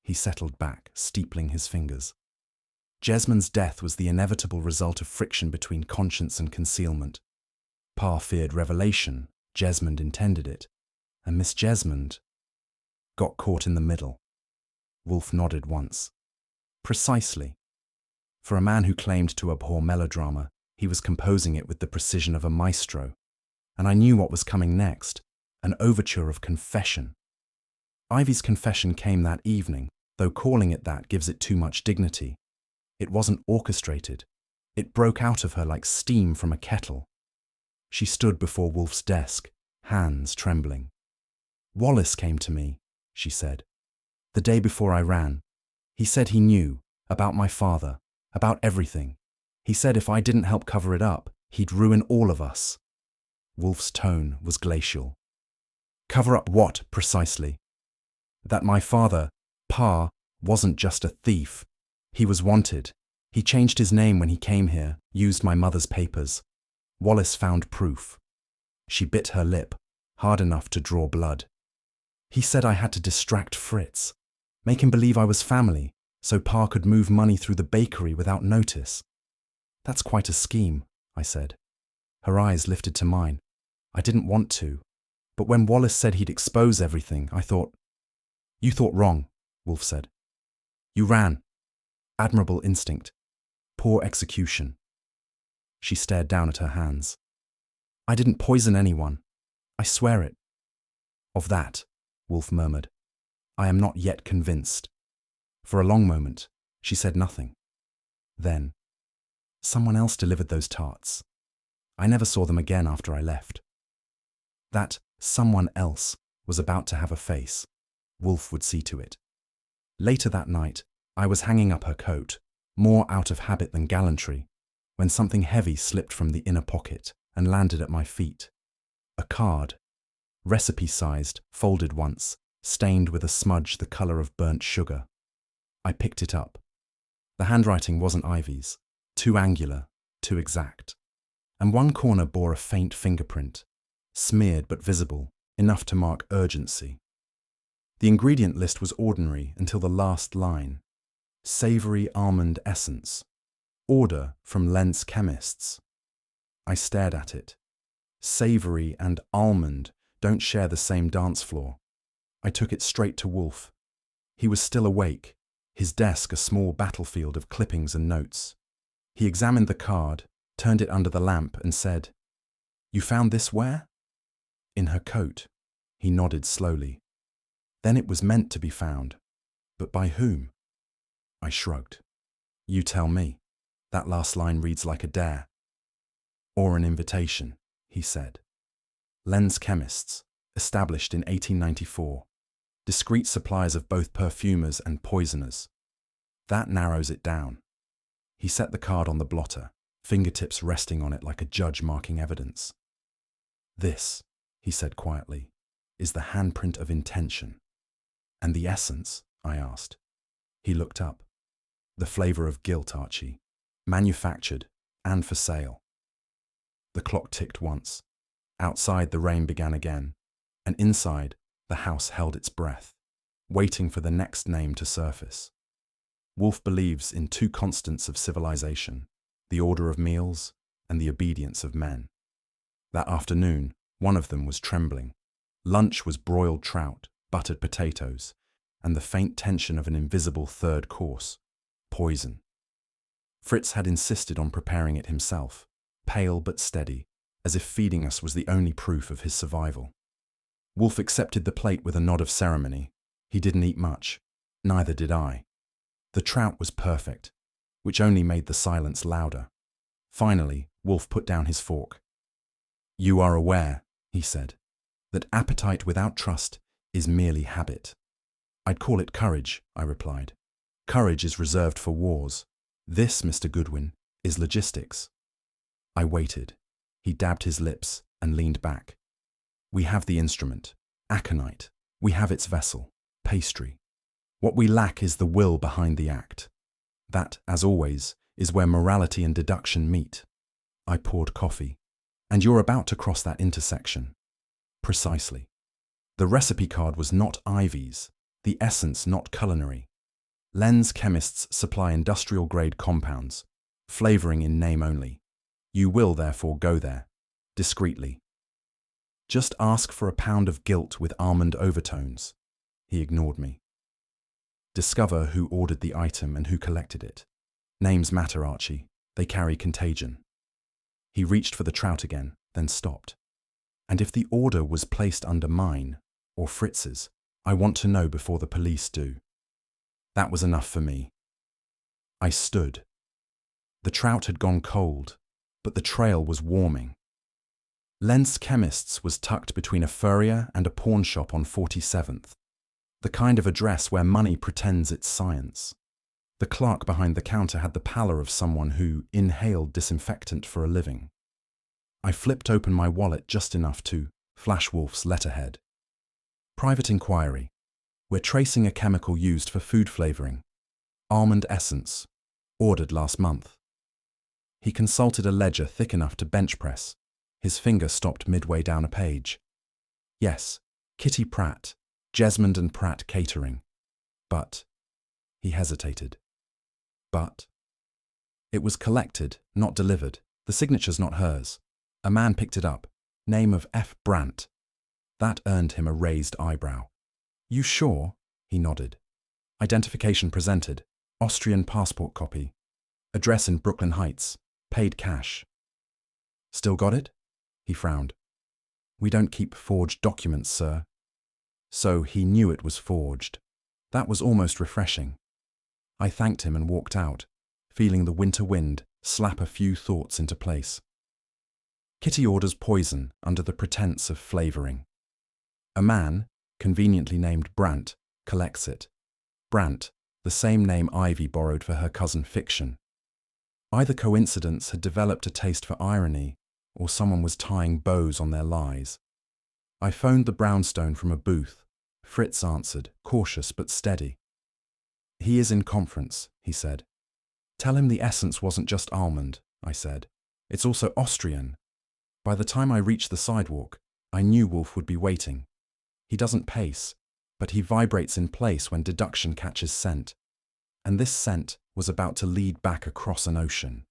He settled back, steepling his fingers. Jesmond's death was the inevitable result of friction between conscience and concealment. Parr feared revelation, Jesmond intended it, and Miss Jesmond got caught in the middle. Wolfe nodded once. Precisely. For a man who claimed to abhor melodrama, he was composing it with the precision of a maestro, and I knew what was coming next, an overture of confession. Ivy's confession came that evening, though calling it that gives it too much dignity. It wasn't orchestrated. It broke out of her like steam from a kettle. She stood before Wolfe's desk, hands trembling. Wallace came to me, she said. The day before I ran. He said he knew, about my father, about everything. He said if I didn't help cover it up, he'd ruin all of us. Wolfe's tone was glacial. Cover up what, precisely? That my father, Parr, wasn't just a thief. He was wanted. He changed his name when he came here, used my mother's papers. Wallace found proof. She bit her lip, hard enough to draw blood. He said I had to distract Fritz, make him believe I was family, so Parr could move money through the bakery without notice. That's quite a scheme, I said. Her eyes lifted to mine. I didn't want to, but when Wallace said he'd expose everything, I thought, You thought wrong, Wolfe said. You ran. Admirable instinct. Poor execution. She stared down at her hands. I didn't poison anyone. I swear it. Of that, Wolfe murmured, I am not yet convinced. For a long moment, she said nothing. Then, someone else delivered those tarts. I never saw them again after I left. That someone else was about to have a face. Wolfe would see to it. Later that night, I was hanging up her coat, more out of habit than gallantry, when something heavy slipped from the inner pocket and landed at my feet. A card, recipe-sized, folded once, stained with a smudge the colour of burnt sugar. I picked it up. The handwriting wasn't Ivy's, too angular, too exact. And one corner bore a faint fingerprint, smeared but visible, enough to mark urgency. The ingredient list was ordinary until the last line. Savory almond essence. Order from Lentz chemists. I stared at it. Savory and almond don't share the same dance floor. I took it straight to Wolfe. He was still awake, his desk a small battlefield of clippings and notes. He examined the card, turned it under the lamp and said, "You found this where?" "In her coat." He nodded slowly. "Then it was meant to be found. But by whom?" I shrugged. "You tell me. That last line reads like a dare." "Or an invitation," he said. Lentz chemists, established in 1894. Discreet suppliers of both perfumers and poisoners. That narrows it down. He set the card on the blotter, fingertips resting on it like a judge marking evidence. "This," he said quietly, "is the handprint of intention." "And the essence?" I asked. He looked up. "The flavor of guilt, Archie. Manufactured and for sale." The clock ticked once. Outside, the rain began again, and inside, the house held its breath, waiting for the next name to surface. Wolfe believes in two constants of civilization, the order of meals and the obedience of men. That afternoon, one of them was trembling. Lunch was broiled trout, buttered potatoes, and the faint tension of an invisible third course, poison. Fritz had insisted on preparing it himself, pale but steady, as if feeding us was the only proof of his survival. Wolfe accepted the plate with a nod of ceremony. He didn't eat much. Neither did I. The trout was perfect, which only made the silence louder. Finally, Wolfe put down his fork. "You are aware," he said, "that appetite without trust is merely habit." "I'd call it courage," I replied. "Courage is reserved for wars. This, Mr. Goodwin, is logistics." I waited. He dabbed his lips and leaned back. "We have the instrument, aconite. We have its vessel, pastry. What we lack is the will behind the act. That, as always, is where morality and deduction meet." I poured coffee. "And you're about to cross that intersection." "Precisely. The recipe card was not Ivy's, the essence not culinary. Lentz chemists supply industrial-grade compounds, flavoring in name only. You will therefore go there, discreetly. Just ask for a pound of guilt with almond overtones." He ignored me. "Discover who ordered the item and who collected it. Names matter, Archie. They carry contagion." He reached for the trout again, then stopped. "And if the order was placed under mine, or Fritz's, I want to know before the police do." That was enough for me. I stood. The trout had gone cold, but the trail was warming. Lentz Chemists was tucked between a furrier and a pawn shop on 47th, the kind of address where money pretends it's science. The clerk behind the counter had the pallor of someone who inhaled disinfectant for a living. I flipped open my wallet just enough to flash Wolfe's letterhead. "Private inquiry. We're tracing a chemical used for food flavoring. Almond essence. Ordered last month." He consulted a ledger thick enough to bench press. His finger stopped midway down a page. "Yes, Kitty Pratt, Jesmond and Pratt Catering. But..." He hesitated. "But..." "It was collected, not delivered. The signature's not hers. A man picked it up. Name of F. Brandt." That earned him a raised eyebrow. "You sure?" He nodded. "Identification presented. Austrian passport copy. Address in Brooklyn Heights. Paid cash." "Still got it?" He frowned. "We don't keep forged documents, sir." So he knew it was forged. That was almost refreshing. I thanked him and walked out, feeling the winter wind slap a few thoughts into place. Kitty orders poison under the pretense of flavoring. A man, conveniently named Brandt, collects it. Brandt, the same name Ivy borrowed for her cousin Fiction. Either coincidence had developed a taste for irony, or someone was tying bows on their lies. I phoned the brownstone from a booth. Fritz answered, cautious but steady. "He is in conference," he said. Tell him the essence wasn't just almond, I said. It's also Austrian. By the time I reached the sidewalk, I knew Wolfe would be waiting. He doesn't pace, but he vibrates in place when deduction catches scent. And this scent was about to lead back across an ocean.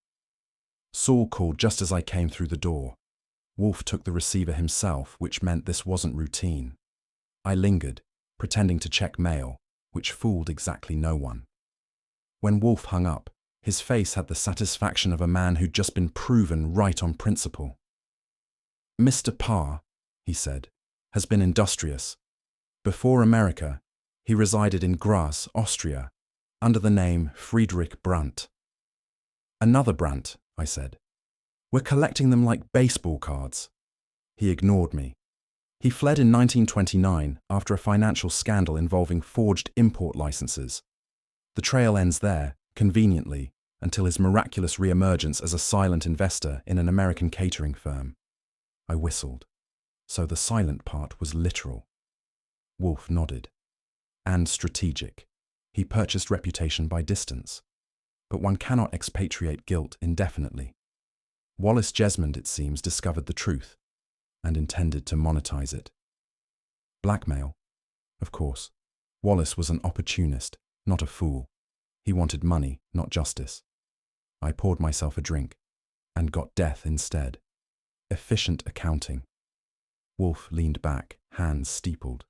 Saul called just as I came through the door. Wolfe took the receiver himself, which meant this wasn't routine. I lingered, pretending to check mail, which fooled exactly no one. When Wolfe hung up, his face had the satisfaction of a man who'd just been proven right on principle. Mr. Parr, he said, has been industrious. Before America, he resided in Graz, Austria, under the name Friedrich Brandt. Another Brandt, I said. We're collecting them like baseball cards. He ignored me. He fled in 1929 after a financial scandal involving forged import licenses. The trail ends there, conveniently, until his miraculous re-emergence as a silent investor in an American catering firm. I whistled. So the silent part was literal. Wolfe nodded. And strategic. He purchased reputation by distance. But one cannot expatriate guilt indefinitely. Wallace Jesmond, it seems, discovered the truth and intended to monetize it. Blackmail? Of course. Wallace was an opportunist, not a fool. He wanted money, not justice. I poured myself a drink and got death instead. Efficient accounting. Wolfe leaned back, hands steepled.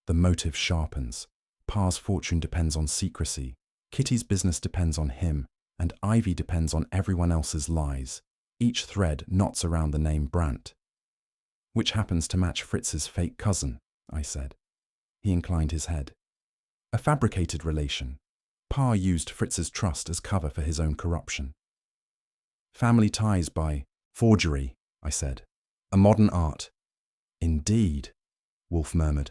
The motive sharpens. Parr's fortune depends on secrecy. Kitty's business depends on him, and Ivy depends on everyone else's lies. Each thread knots around the name Brandt. Which happens to match Fritz's fake cousin, I said. He inclined his head. A fabricated relation. Parr used Fritz's trust as cover for his own corruption. Family ties by forgery, I said. A modern art. Indeed, Wolfe murmured.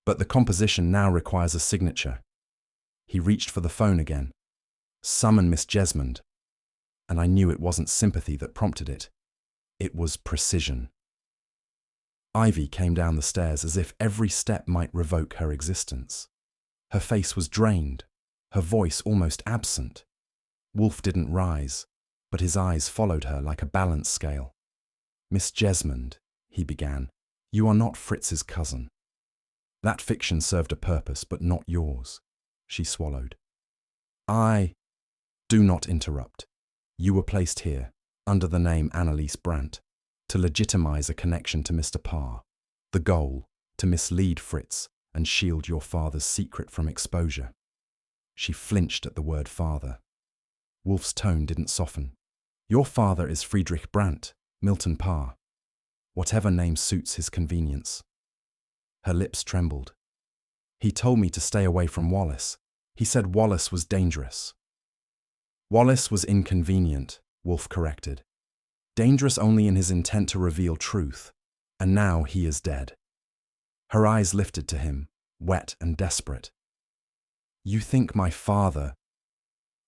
But the composition now requires a signature. He reached for the phone again. Summon Miss Jesmond. And I knew it wasn't sympathy that prompted it. It was precision. Ivy came down the stairs as if every step might revoke her existence. Her face was drained, her voice almost absent. Wolfe didn't rise, but his eyes followed her like a balance scale. Miss Jesmond, he began, you are not Fritz's cousin. That fiction served a purpose, but not yours. She swallowed. Do not interrupt. You were placed here, under the name Annalise Brandt, to legitimize a connection to Mr. Parr. The goal, to mislead Fritz and shield your father's secret from exposure. She flinched at the word father. Wolfe's tone didn't soften. Your father is Friedrich Brandt, Milton Parr. Whatever name suits his convenience. Her lips trembled. He told me to stay away from Wallace. He said Wallace was dangerous. Wallace was inconvenient, Wolfe corrected. Dangerous only in his intent to reveal truth. And now he is dead. Her eyes lifted to him, wet and desperate. You think my father...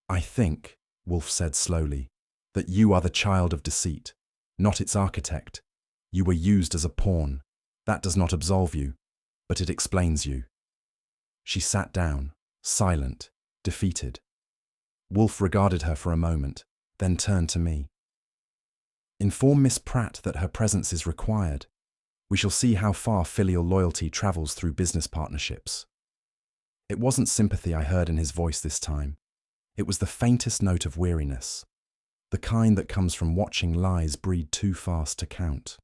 I think, Wolfe said slowly, that you are the child of deceit, not its architect. You were used as a pawn. That does not absolve you, but it explains you. She sat down, silent, defeated. Wolfe regarded her for a moment, then turned to me. Inform Miss Pratt that her presence is required. We shall see how far filial loyalty travels through business partnerships. It wasn't sympathy I heard in his voice this time. It was the faintest note of weariness, the kind that comes from watching lies breed too fast to count.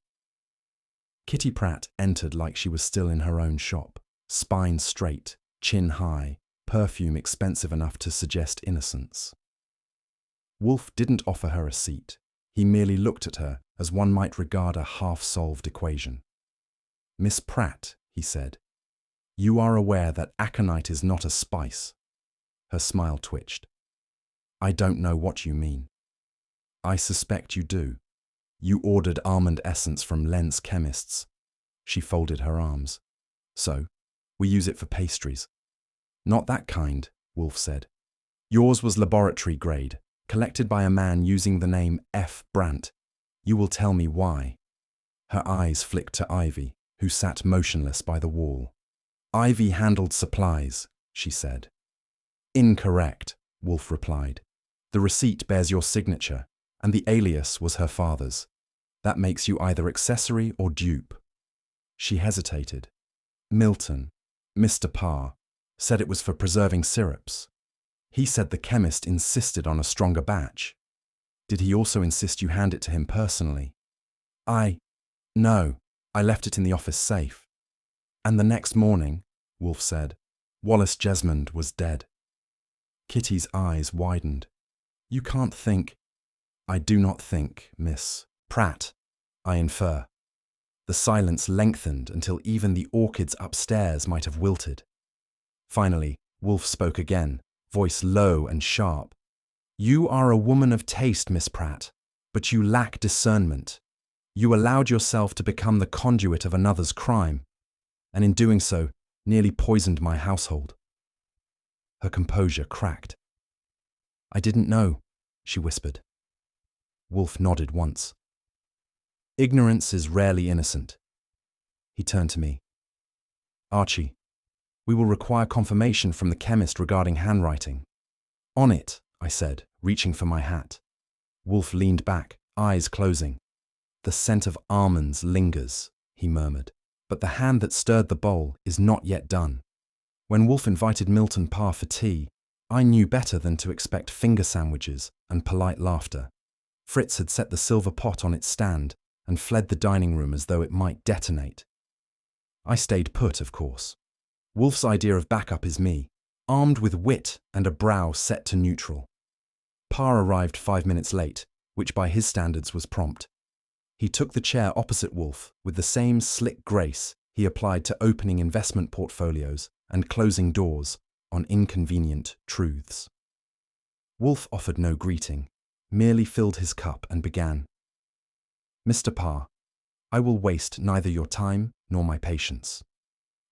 Kitty Pratt entered like she was still in her own shop, spine straight, chin high, perfume expensive enough to suggest innocence. Wolfe didn't offer her a seat. He merely looked at her as one might regard a half-solved equation. Miss Pratt, he said, you are aware that aconite is not a spice. Her smile twitched. I don't know what you mean. I suspect you do. You ordered almond essence from Lentz chemists. She folded her arms. So, we use it for pastries. Not that kind, Wolfe said. Yours was laboratory grade, collected by a man using the name F. Brandt. You will tell me why. Her eyes flicked to Ivy, who sat motionless by the wall. Ivy handled supplies, she said. Incorrect, Wolfe replied. The receipt bears your signature, and the alias was her father's. That makes you either accessory or dupe. She hesitated. Milton, Mr. Parr, said it was for preserving syrups. He said the chemist insisted on a stronger batch. Did he also insist you hand it to him personally? No, I left it in the office safe. And the next morning, Wolfe said, Wallace Jesmond was dead. Kitty's eyes widened. You can't think. I do not think, Miss Pratt, I infer. The silence lengthened until even the orchids upstairs might have wilted. Finally, Wolfe spoke again, voice low and sharp. You are a woman of taste, Miss Pratt, but you lack discernment. You allowed yourself to become the conduit of another's crime, and in doing so, nearly poisoned my household. Her composure cracked. I didn't know, she whispered. Wolfe nodded once. Ignorance is rarely innocent. He turned to me. Archie, we will require confirmation from the chemist regarding handwriting. On it, I said, reaching for my hat. Wolfe leaned back, eyes closing. The scent of almonds lingers, he murmured, but the hand that stirred the bowl is not yet done. When Wolfe invited Milton Parr for tea, I knew better than to expect finger sandwiches and polite laughter. Fritz had set the silver pot on its stand and fled the dining room as though it might detonate. I stayed put, of course. Wolfe's idea of backup is me, armed with wit and a brow set to neutral. Parr arrived 5 minutes late, which by his standards was prompt. He took the chair opposite Wolfe with the same slick grace he applied to opening investment portfolios and closing doors on inconvenient truths. Wolfe offered no greeting, merely filled his cup and began. Mr. Parr, I will waste neither your time nor my patience.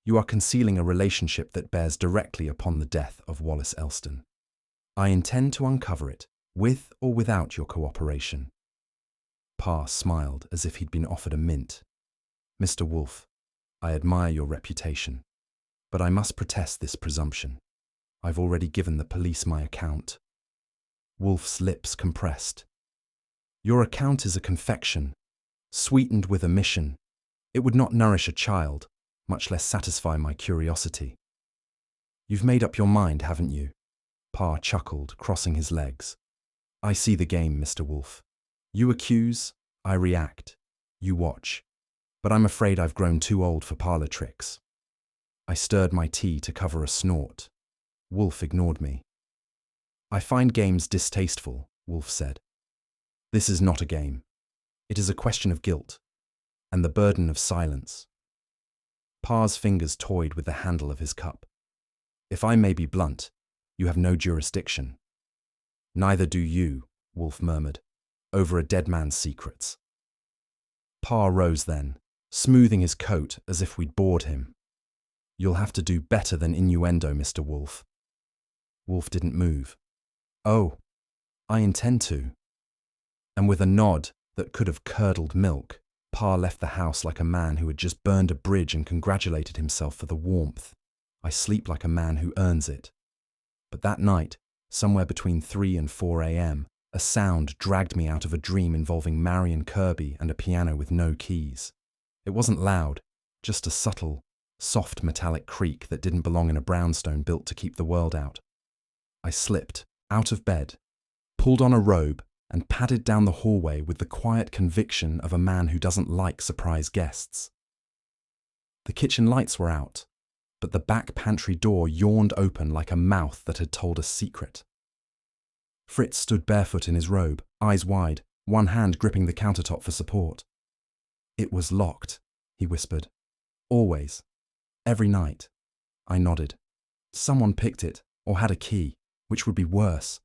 You are concealing a relationship that bears directly upon the death of Wallace Elston. I intend to uncover it, with or without your cooperation. Parr smiled as if he'd been offered a mint. Mr. Wolfe, I admire your reputation, but I must protest this presumption. I've already given the police my account. Wolfe's lips compressed. Your account is a confection, sweetened with omission. It would not nourish a child, much less satisfy my curiosity. You've made up your mind, haven't you? Parr chuckled, crossing his legs. I see the game, Mr. Wolfe. You accuse, I react. You watch. But I'm afraid I've grown too old for parlour tricks. I stirred my tea to cover a snort. Wolfe ignored me. I find games distasteful, Wolfe said. This is not a game. It is a question of guilt, and the burden of silence. Parr's fingers toyed with the handle of his cup. If I may be blunt, you have no jurisdiction. Neither do you, Wolfe murmured, over a dead man's secrets. Parr rose then, smoothing his coat as if we'd bored him. You'll have to do better than innuendo, Mr. Wolfe. Wolfe didn't move. Oh, I intend to. And with a nod that could have curdled milk, Parr left the house like a man who had just burned a bridge and congratulated himself for the warmth. I sleep like a man who earns it. But that night, somewhere between 3 and 4 a.m., a sound dragged me out of a dream involving Marion Kirby and a piano with no keys. It wasn't loud, just a subtle, soft metallic creak that didn't belong in a brownstone built to keep the world out. I slipped out of bed, pulled on a robe, and padded down the hallway with the quiet conviction of a man who doesn't like surprise guests. The kitchen lights were out, but the back pantry door yawned open like a mouth that had told a secret. Fritz stood barefoot in his robe, eyes wide, one hand gripping the countertop for support. It was locked, he whispered. Always. Every night. I nodded. Someone picked it, or had a key, which would be worse.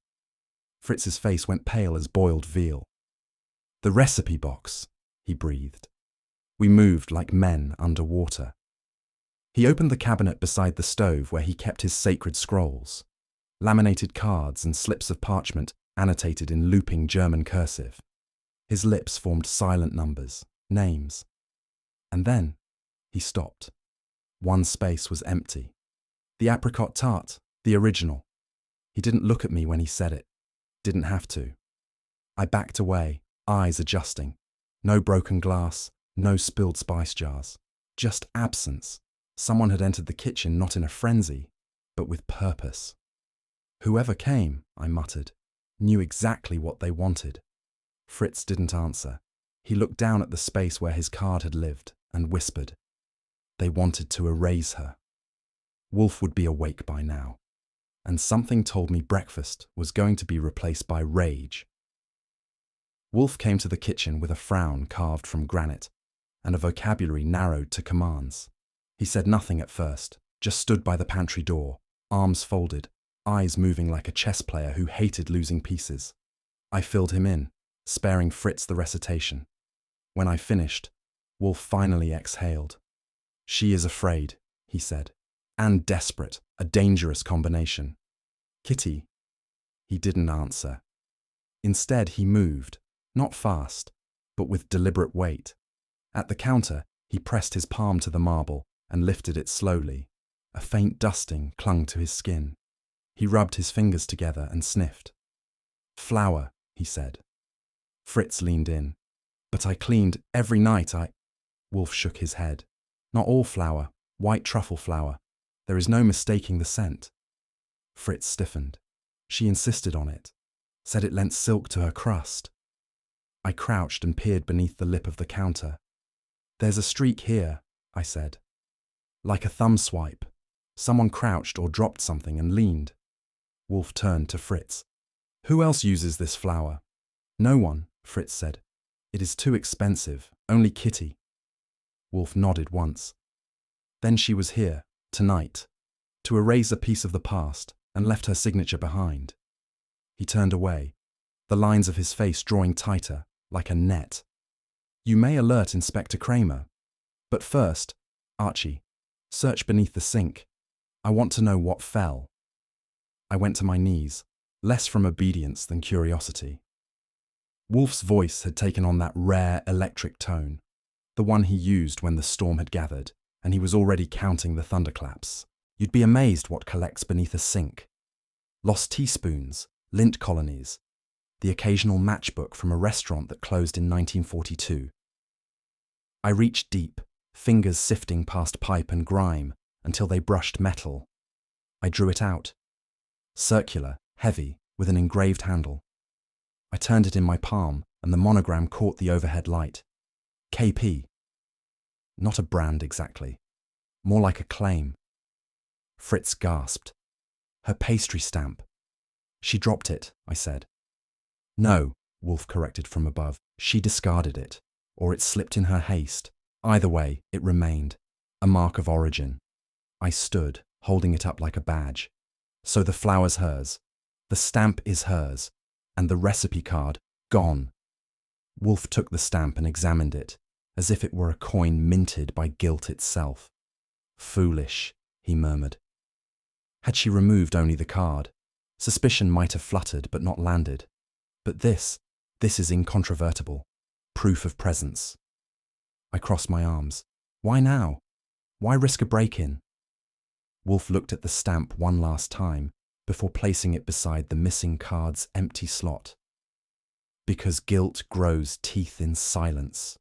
Fritz's face went pale as boiled veal. The recipe box, he breathed. We moved like men under water. He opened the cabinet beside the stove where he kept his sacred scrolls, laminated cards and slips of parchment annotated in looping German cursive. His lips formed silent numbers, names. And then he stopped. One space was empty. The apricot tart, the original. He didn't look at me when he said it. Didn't have to. I backed away, eyes adjusting. No broken glass, no spilled spice jars. Just absence. Someone had entered the kitchen not in a frenzy, but with purpose. Whoever came, I muttered, knew exactly what they wanted. Fritz didn't answer. He looked down at the space where his card had lived and whispered. They wanted to erase her. Wolfe would be awake by now, and something told me breakfast was going to be replaced by rage. Wolfe came to the kitchen with a frown carved from granite and a vocabulary narrowed to commands. He said nothing at first, just stood by the pantry door, arms folded, eyes moving like a chess player who hated losing pieces. I filled him in, sparing Fritz the recitation. When I finished, Wolfe finally exhaled. She is afraid, he said, and desperate, a dangerous combination. Kitty. He didn't answer. Instead, he moved, not fast, but with deliberate weight. At the counter, he pressed his palm to the marble and lifted it slowly. A faint dusting clung to his skin. He rubbed his fingers together and sniffed. Flour, he said. Fritz leaned in. But I cleaned every night. Wolfe shook his head. Not all flour, white truffle flour. There is no mistaking the scent. Fritz stiffened. She insisted on it, said it lent silk to her crust. I crouched and peered beneath the lip of the counter. There's a streak here, I said. Like a thumb swipe. Someone crouched or dropped something and leaned. Wolfe turned to Fritz. Who else uses this flour? No one, Fritz said. It is too expensive, only Kitty. Wolfe nodded once. Then she was here, tonight, to erase a piece of the past and left her signature behind. He turned away, the lines of his face drawing tighter, like a net. You may alert Inspector Kramer. But first, Archie, search beneath the sink. I want to know what fell. I went to my knees, less from obedience than curiosity. Wolfe's voice had taken on that rare electric tone, the one he used when the storm had gathered, and he was already counting the thunderclaps. You'd be amazed what collects beneath a sink. Lost teaspoons, lint colonies, the occasional matchbook from a restaurant that closed in 1942. I reached deep, fingers sifting past pipe and grime until they brushed metal. I drew it out. Circular, heavy, with an engraved handle. I turned it in my palm and the monogram caught the overhead light. KP. Not a brand exactly. More like a claim. Fritz gasped. Her pastry stamp. She dropped it, I said. No, Wolfe corrected from above. She discarded it, or it slipped in her haste. Either way, it remained. A mark of origin. I stood, holding it up like a badge. So the flower's hers. The stamp is hers. And the recipe card, gone. Wolfe took the stamp and examined it, as if it were a coin minted by guilt itself. Foolish, he murmured. Had she removed only the card, suspicion might have fluttered but not landed. But this is incontrovertible. Proof of presence. I crossed my arms. Why now? Why risk a break-in? Wolfe looked at the stamp one last time before placing it beside the missing card's empty slot. Because guilt grows teeth in silence.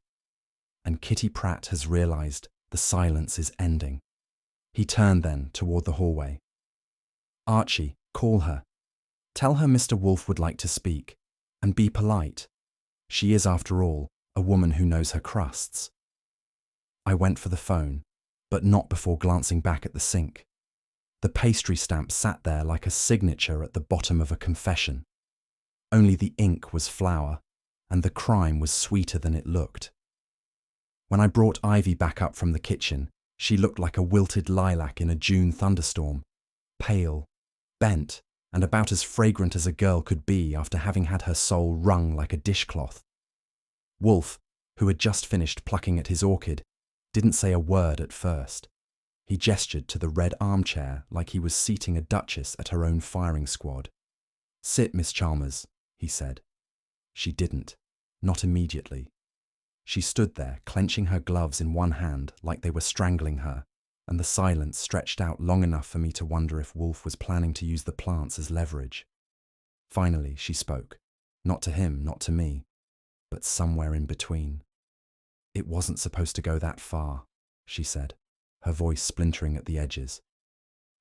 And Kitty Pratt has realized the silence is ending. He turned then toward the hallway. Archie, call her. Tell her Mr. Wolfe would like to speak. And be polite. She is, after all, a woman who knows her crusts. I went for the phone, but not before glancing back at the sink. The pastry stamp sat there like a signature at the bottom of a confession. Only the ink was flour, and the crime was sweeter than it looked. When I brought Ivy back up from the kitchen, she looked like a wilted lilac in a June thunderstorm, pale, bent, and about as fragrant as a girl could be after having had her soul wrung like a dishcloth. Wolfe, who had just finished plucking at his orchid, didn't say a word at first. He gestured to the red armchair like he was seating a duchess at her own firing squad. Sit, Miss Chalmers, he said. She didn't, not immediately. She stood there, clenching her gloves in one hand like they were strangling her, and the silence stretched out long enough for me to wonder if Wolfe was planning to use the plants as leverage. Finally, she spoke. Not to him, not to me, but somewhere in between. It wasn't supposed to go that far, she said, her voice splintering at the edges.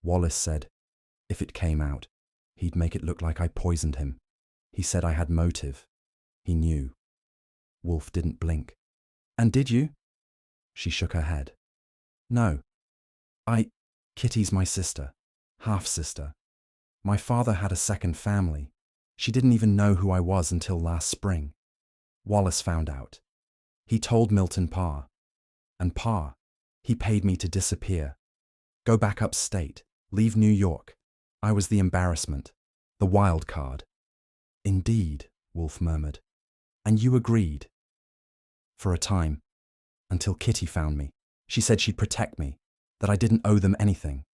Wallace said, if it came out, he'd make it look like I poisoned him. He said I had motive. He knew. Wolfe didn't blink. And did you? She shook her head. No. Kitty's my sister. Half-sister. My father had a second family. She didn't even know who I was until last spring. Wallace found out. He told Milton Pa. And Pa, he paid me to disappear. Go back upstate. Leave New York. I was the embarrassment. The wild card. Indeed, Wolfe murmured. And you agreed? For a time. Until Kitty found me. She said she'd protect me, that I didn't owe them anything.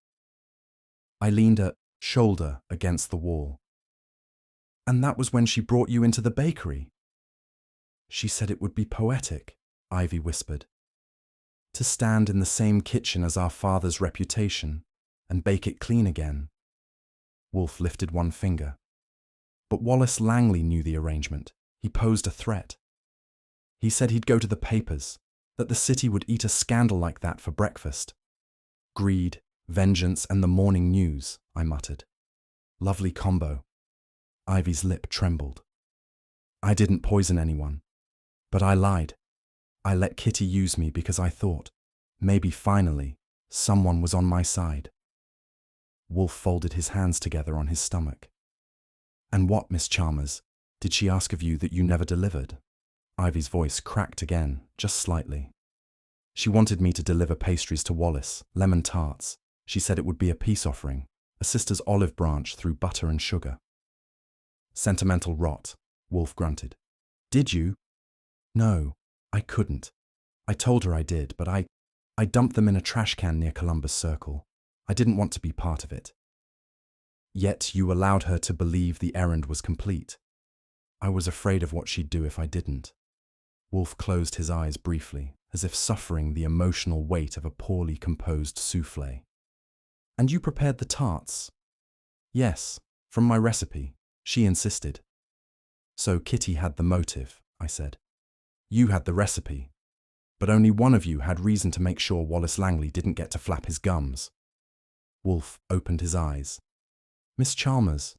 I leaned a shoulder against the wall. And that was when she brought you into the bakery. She said it would be poetic, Ivy whispered. To stand in the same kitchen as our father's reputation and bake it clean again. Wolfe lifted one finger. But Wallace Langley knew the arrangement. He posed a threat. He said he'd go to the papers, that the city would eat a scandal like that for breakfast. Greed, vengeance, and the morning news, I muttered. Lovely combo. Ivy's lip trembled. I didn't poison anyone, but I lied. I let Kitty use me because I thought, maybe finally, someone was on my side. Wolfe folded his hands together on his stomach. And what, Miss Chalmers, did she ask of you that you never delivered? Ivy's voice cracked again, just slightly. She wanted me to deliver pastries to Wallace, lemon tarts. She said it would be a peace offering, a sister's olive branch through butter and sugar. Sentimental rot, Wolfe grunted. Did you? No, I couldn't. I told her I did, but I dumped them in a trash can near Columbus Circle. I didn't want to be part of it. Yet you allowed her to believe the errand was complete. I was afraid of what she'd do if I didn't. Wolfe closed his eyes briefly, as if suffering the emotional weight of a poorly composed soufflé. And you prepared the tarts? Yes, from my recipe. She insisted. So Kitty had the motive, I said. You had the recipe. But only one of you had reason to make sure Wallace Langley didn't get to flap his gums. Wolfe opened his eyes. Miss Chalmers,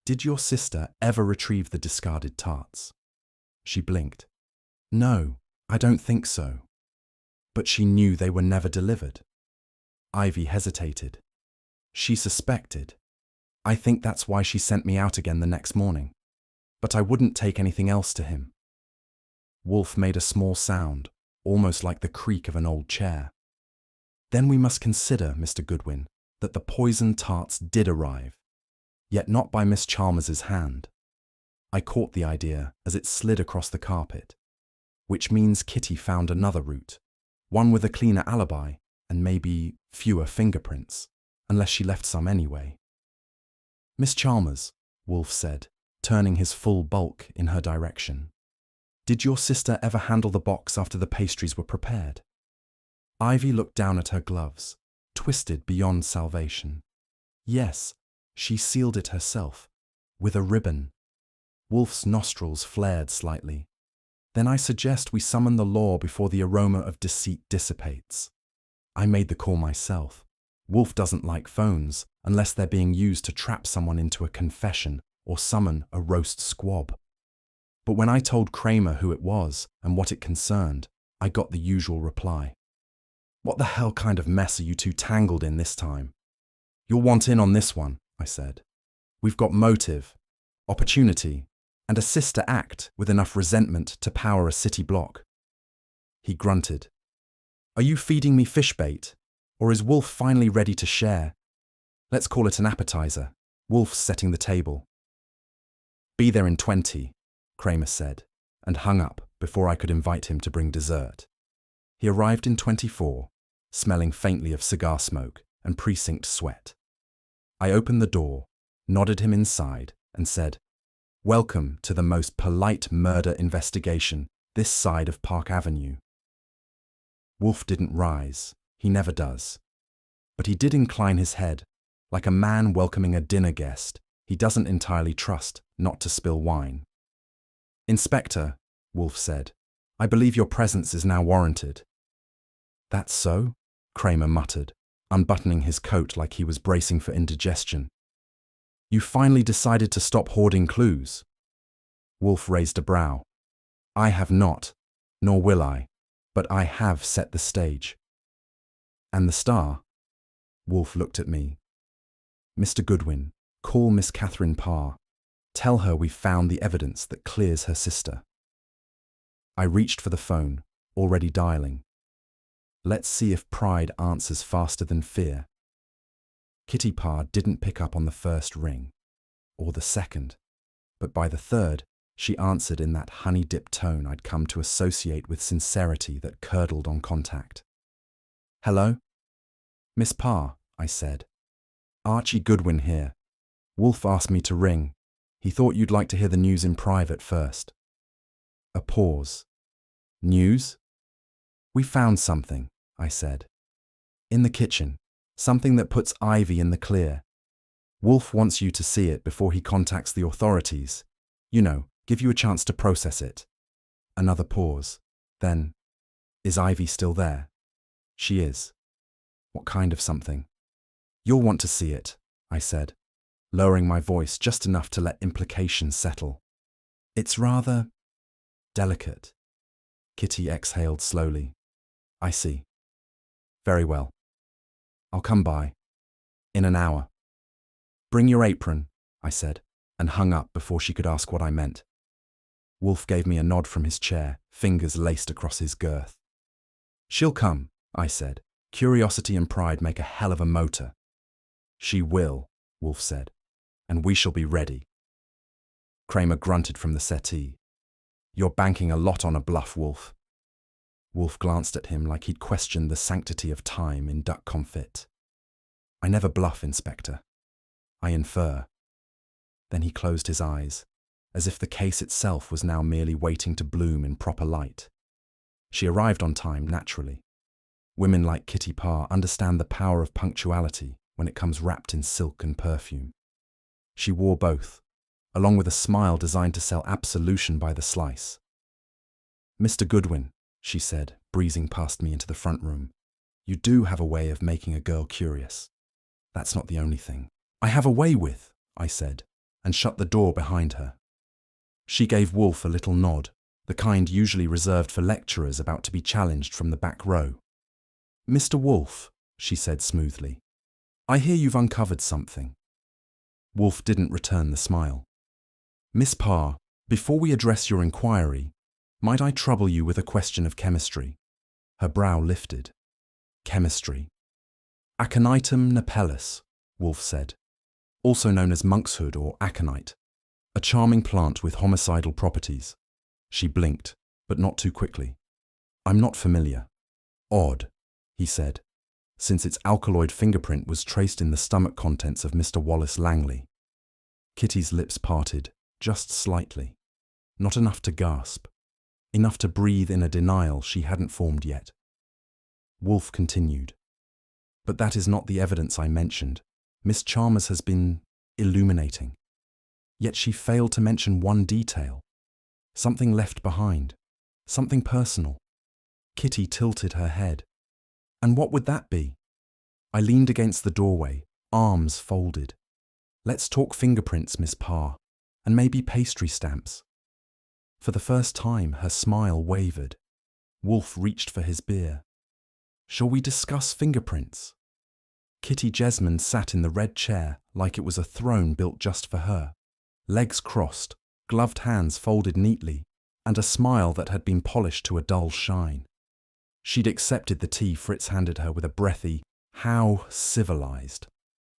did your sister ever retrieve the discarded tarts? She blinked. No, I don't think so. But she knew they were never delivered. Ivy hesitated. She suspected. I think that's why she sent me out again the next morning. But I wouldn't take anything else to him. Wolfe made a small sound, almost like the creak of an old chair. Then we must consider, Mr. Goodwin, that the poisoned tarts did arrive, yet not by Miss Chalmers's hand. I caught the idea as it slid across the carpet, which means Kitty found another route, one with a cleaner alibi and maybe fewer fingerprints, unless she left some anyway. Miss Chalmers, Wolfe said, turning his full bulk in her direction. Did your sister ever handle the box after the pastries were prepared? Ivy looked down at her gloves, twisted beyond salvation. Yes, she sealed it herself, with a ribbon. Wolfe's nostrils flared slightly. Then I suggest we summon the law before the aroma of deceit dissipates. I made the call myself. Wolfe doesn't like phones unless they're being used to trap someone into a confession or summon a roast squab. But when I told Kramer who it was and what it concerned, I got the usual reply. What the hell kind of mess are you two tangled in this time? You'll want in on this one, I said. We've got motive, opportunity, and a sister act with enough resentment to power a city block. He grunted. Are you feeding me fish bait? Or is Wolfe finally ready to share? Let's call it an appetizer. Wolfe's setting the table. Be there in 20, Kramer said, and hung up before I could invite him to bring dessert. He arrived in 24, smelling faintly of cigar smoke and precinct sweat. I opened the door, nodded him inside, and said, Welcome to the most polite murder investigation this side of Park Avenue. Wolfe didn't rise. He never does. But he did incline his head, like a man welcoming a dinner guest he doesn't entirely trust not to spill wine. "Inspector," Wolfe said, "I believe your presence is now warranted." "That's so?" Kramer muttered, unbuttoning his coat like he was bracing for indigestion. "You finally decided to stop hoarding clues?" Wolfe raised a brow. "I have not, nor will I, but I have set the stage." "And the star?" Wolfe looked at me. "Mr. Goodwin, call Miss Catherine Parr. Tell her we've found the evidence that clears her sister." I reached for the phone, already dialing. Let's see if pride answers faster than fear. Kitty Parr didn't pick up on the first ring, or the second, but by the third, she answered in that honey-dipped tone I'd come to associate with sincerity that curdled on contact. "Hello?" "Miss Parr," I said. "Archie Goodwin here. Wolfe asked me to ring. He thought you'd like to hear the news in private first." A pause. "News?" "We found something," I said. "In the kitchen. Something that puts Ivy in the clear. Wolfe wants you to see it before he contacts the authorities. You know, give you a chance to process it." Another pause. Then, "Is Ivy still there?" "She is." "What kind of something?" "You'll want to see it," I said, lowering my voice just enough to let implications settle. "It's rather delicate." Kitty exhaled slowly. "I see. Very well. I'll come by. In an hour." "Bring your apron," I said, and hung up before she could ask what I meant. Wolfe gave me a nod from his chair, fingers laced across his girth. "She'll come," I said. "Curiosity and pride make a hell of a motor." "She will," Wolfe said, "and we shall be ready." Kramer grunted from the settee. "You're banking a lot on a bluff, Wolfe." Wolfe glanced at him like he'd questioned the sanctity of time in duck confit. "I never bluff, Inspector. I infer." Then he closed his eyes, as if the case itself was now merely waiting to bloom in proper light. She arrived on time, naturally. Women like Kitty Parr understand the power of punctuality when it comes wrapped in silk and perfume. She wore both, along with a smile designed to sell absolution by the slice. "Mr. Goodwin," she said, breezing past me into the front room, "you do have a way of making a girl curious. That's not the only thing." "I have a way with," I said, and shut the door behind her. She gave Wolfe a little nod, the kind usually reserved for lecturers about to be challenged from the back row. "Mr. Wolfe," she said smoothly, "I hear you've uncovered something." Wolfe didn't return the smile. "Miss Parr, before we address your inquiry, might I trouble you with a question of chemistry?" Her brow lifted. "Chemistry." "Aconitum napellus," Wolfe said, "also known as monkshood or aconite, a charming plant with homicidal properties." She blinked, but not too quickly. "I'm not familiar." "Odd," he said, "since its alkaloid fingerprint was traced in the stomach contents of Mr. Wallace Langley." Kitty's lips parted, just slightly. Not enough to gasp. Enough to breathe in a denial she hadn't formed yet. Wolfe continued. "But that is not the evidence I mentioned. Miss Chalmers has been illuminating. Yet she failed to mention one detail. Something left behind. Something personal." Kitty tilted her head. "And what would that be?" I leaned against the doorway, arms folded. "Let's talk fingerprints, Miss Parr, and maybe pastry stamps." For the first time, her smile wavered. Wolfe reached for his beer. "Shall we discuss fingerprints?" Kitty Jesmond sat in the red chair like it was a throne built just for her, legs crossed, gloved hands folded neatly, and a smile that had been polished to a dull shine. She'd accepted the tea Fritz handed her with a breathy, "How civilized,"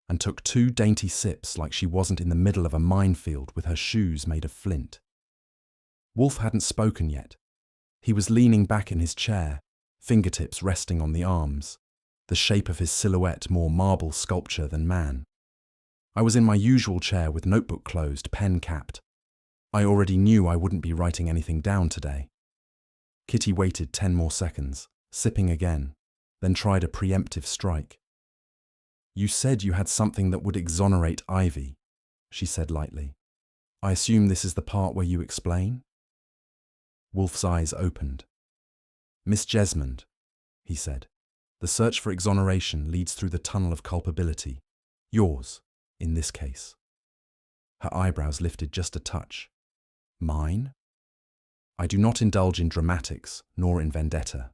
and took 2 dainty sips like she wasn't in the middle of a minefield with her shoes made of flint. Wolfe hadn't spoken yet. He was leaning back in his chair, fingertips resting on the arms, the shape of his silhouette more marble sculpture than man. I was in my usual chair with notebook closed, pen capped. I already knew I wouldn't be writing anything down today. Kitty waited 10 more seconds, sipping again, then tried a preemptive strike. "You said you had something that would exonerate Ivy," she said lightly. I assume this is the part where you explain? Wolfe's eyes opened. Miss Jesmond, he said, the search for exoneration leads through the tunnel of culpability. Yours, in this case. Her eyebrows lifted just a touch. Mine? I do not indulge in dramatics, nor in vendetta.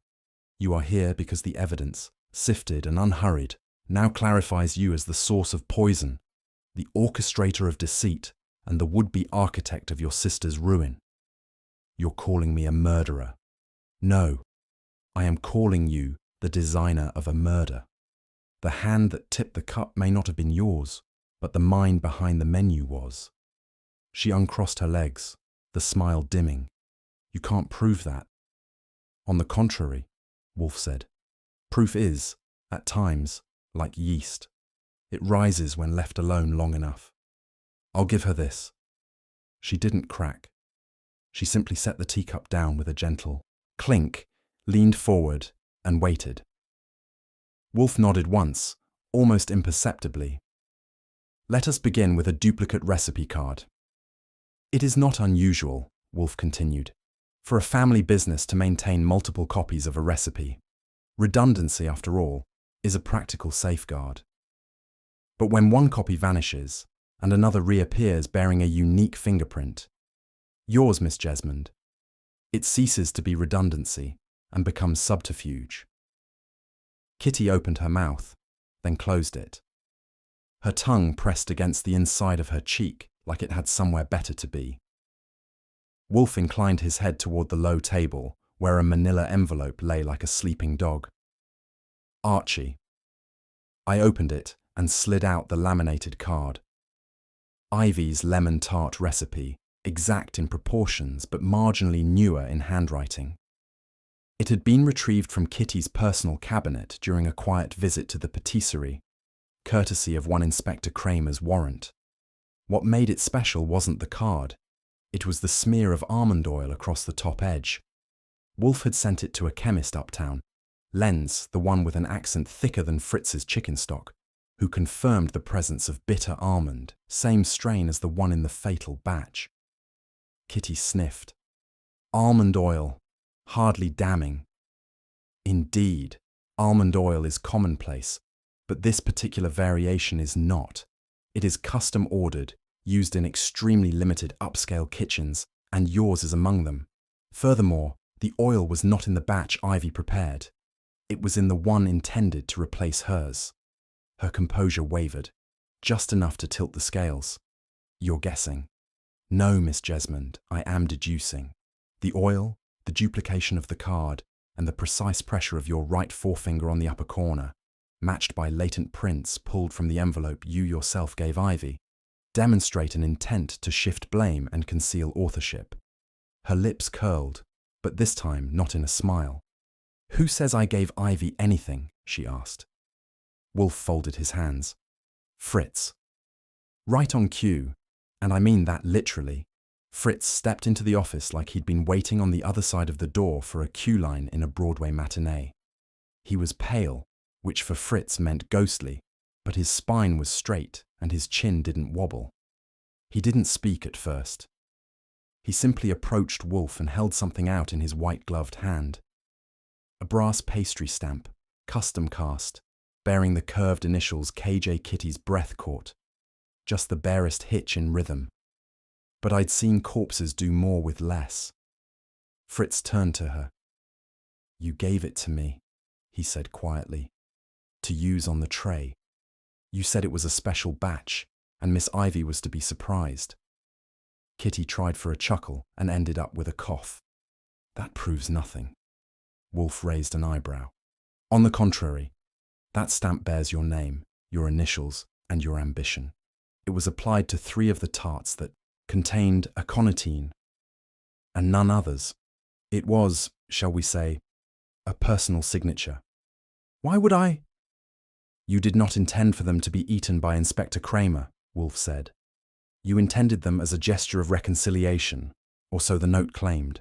You are here because the evidence, sifted and unhurried, now clarifies you as the source of poison, the orchestrator of deceit, and the would-be architect of your sister's ruin. You're calling me a murderer. No, I am calling you the designer of a murder. The hand that tipped the cup may not have been yours, but the mind behind the menu was. She uncrossed her legs, the smile dimming. You can't prove that. On the contrary, Wolfe said, proof is, at times, like yeast. It rises when left alone long enough. I'll give her this. She didn't crack. She simply set the teacup down with a gentle clink, leaned forward, and waited. Wolfe nodded once, almost imperceptibly. Let us begin with a duplicate recipe card. It is not unusual, Wolfe continued, for a family business to maintain multiple copies of a recipe. Redundancy, after all, is a practical safeguard. But when one copy vanishes, and another reappears bearing a unique fingerprint, yours, Miss Jesmond, it ceases to be redundancy and becomes subterfuge. Kitty opened her mouth, then closed it. Her tongue pressed against the inside of her cheek like it had somewhere better to be. Wolfe inclined his head toward the low table, where a manila envelope lay like a sleeping dog. Archie. I opened it and slid out the laminated card. Ivy's lemon tart recipe, exact in proportions but marginally newer in handwriting. It had been retrieved from Kitty's personal cabinet during a quiet visit to the patisserie, courtesy of one Inspector Kramer's warrant. What made it special wasn't the card. It was the smear of almond oil across the top edge. Wolfe had sent it to a chemist uptown, Lenz, the one with an accent thicker than Fritz's chicken stock, who confirmed the presence of bitter almond, same strain as the one in the fatal batch. Kitty sniffed. Almond oil. Hardly damning. Indeed, almond oil is commonplace, but this particular variation is not. It is custom ordered, used in extremely limited upscale kitchens, and yours is among them. Furthermore, the oil was not in the batch Ivy prepared. It was in the one intended to replace hers. Her composure wavered, just enough to tilt the scales. You're guessing. No, Miss Jesmond, I am deducing. The oil, the duplication of the card, and the precise pressure of your right forefinger on the upper corner, matched by latent prints pulled from the envelope you yourself gave Ivy, demonstrate an intent to shift blame and conceal authorship. Her lips curled, but this time not in a smile. Who says I gave Ivy anything? She asked. Wolfe folded his hands. Fritz. Right on cue, and I mean that literally. Fritz stepped into the office like he'd been waiting on the other side of the door for a cue line in a Broadway matinee. He was pale, which for Fritz meant ghostly, but his spine was straight and his chin didn't wobble. He didn't speak at first. He simply approached Wolfe and held something out in his white-gloved hand. A brass pastry stamp, custom cast, bearing the curved initials KJ Kitty's breath caught. Just the barest hitch in rhythm. But I'd seen corpses do more with less. Fritz turned to her. You gave it to me, he said quietly, to use on the tray. You said it was a special batch, and Miss Ivy was to be surprised. Kitty tried for a chuckle and ended up with a cough. That proves nothing. Wolfe raised an eyebrow. On the contrary, that stamp bears your name, your initials, and your ambition. It was applied to 3 of the tarts that contained aconitine, and none others. It was, shall we say, a personal signature. Why would I? You did not intend for them to be eaten by Inspector Kramer, Wolfe said. You intended them as a gesture of reconciliation, or so the note claimed.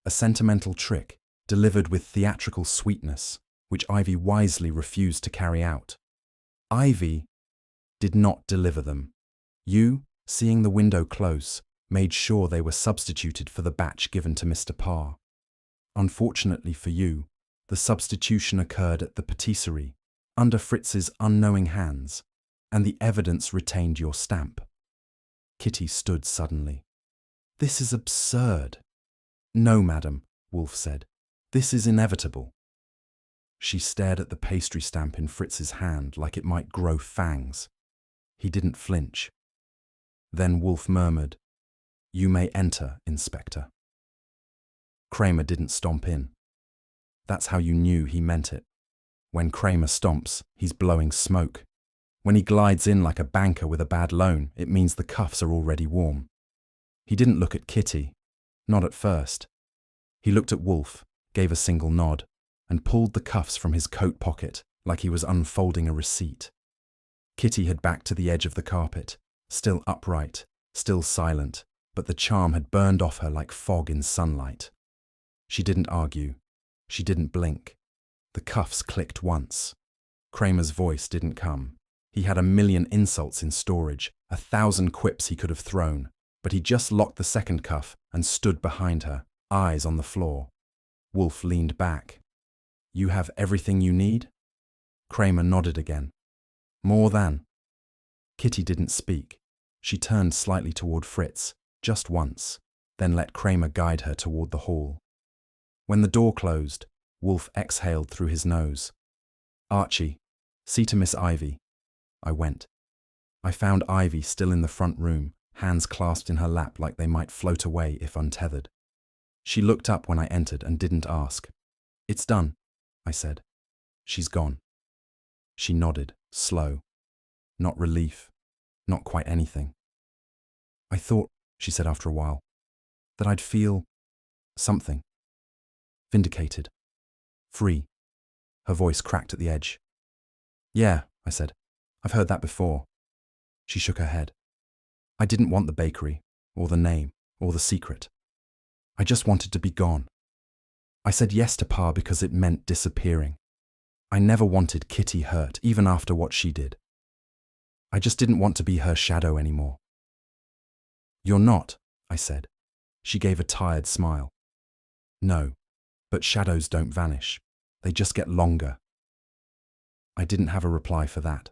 A sentimental trick, delivered with theatrical sweetness, which Ivy wisely refused to carry out. Ivy did not deliver them. You, seeing the window close, made sure they were substituted for the batch given to Mr. Parr. Unfortunately for you, the substitution occurred at the patisserie, under Fritz's unknowing hands, and the evidence retained your stamp. Kitty stood suddenly. This is absurd. No, madam, Wolfe said. This is inevitable. She stared at the pastry stamp in Fritz's hand like it might grow fangs. He didn't flinch. Then Wolfe murmured, "You may enter, Inspector." Kramer didn't stomp in. That's how you knew he meant it. When Kramer stomps, he's blowing smoke. When he glides in like a banker with a bad loan, it means the cuffs are already warm. He didn't look at Kitty, not at first. He looked at Wolfe, gave a single nod, and pulled the cuffs from his coat pocket like he was unfolding a receipt. Kitty had backed to the edge of the carpet, still upright, still silent, but the charm had burned off her like fog in sunlight. She didn't argue. She didn't blink. The cuffs clicked once. Kramer's voice didn't come. He had a million insults in storage, 1,000 quips he could have thrown, but he just locked the second cuff and stood behind her, eyes on the floor. Wolfe leaned back. "You have everything you need?" Kramer nodded again. "More than." Kitty didn't speak. She turned slightly toward Fritz, just once, then let Kramer guide her toward the hall. When the door closed, Wolfe exhaled through his nose. "Archie, see to Miss Ivy." I went. I found Ivy still in the front room, hands clasped in her lap like they might float away if untethered. She looked up when I entered and didn't ask. "It's done," I said. "She's gone." She nodded, slow. Not relief, not quite anything. "I thought," she said after a while, "that I'd feel something. Vindicated. Free." Her voice cracked at the edge. "Yeah," I said. "I've heard that before." She shook her head. "I didn't want the bakery, or the name, or the secret. I just wanted to be gone. I said yes to Pa because it meant disappearing. I never wanted Kitty hurt, even after what she did. I just didn't want to be her shadow anymore." "You're not," I said. She gave a tired smile. "No, but shadows don't vanish. They just get longer." I didn't have a reply for that.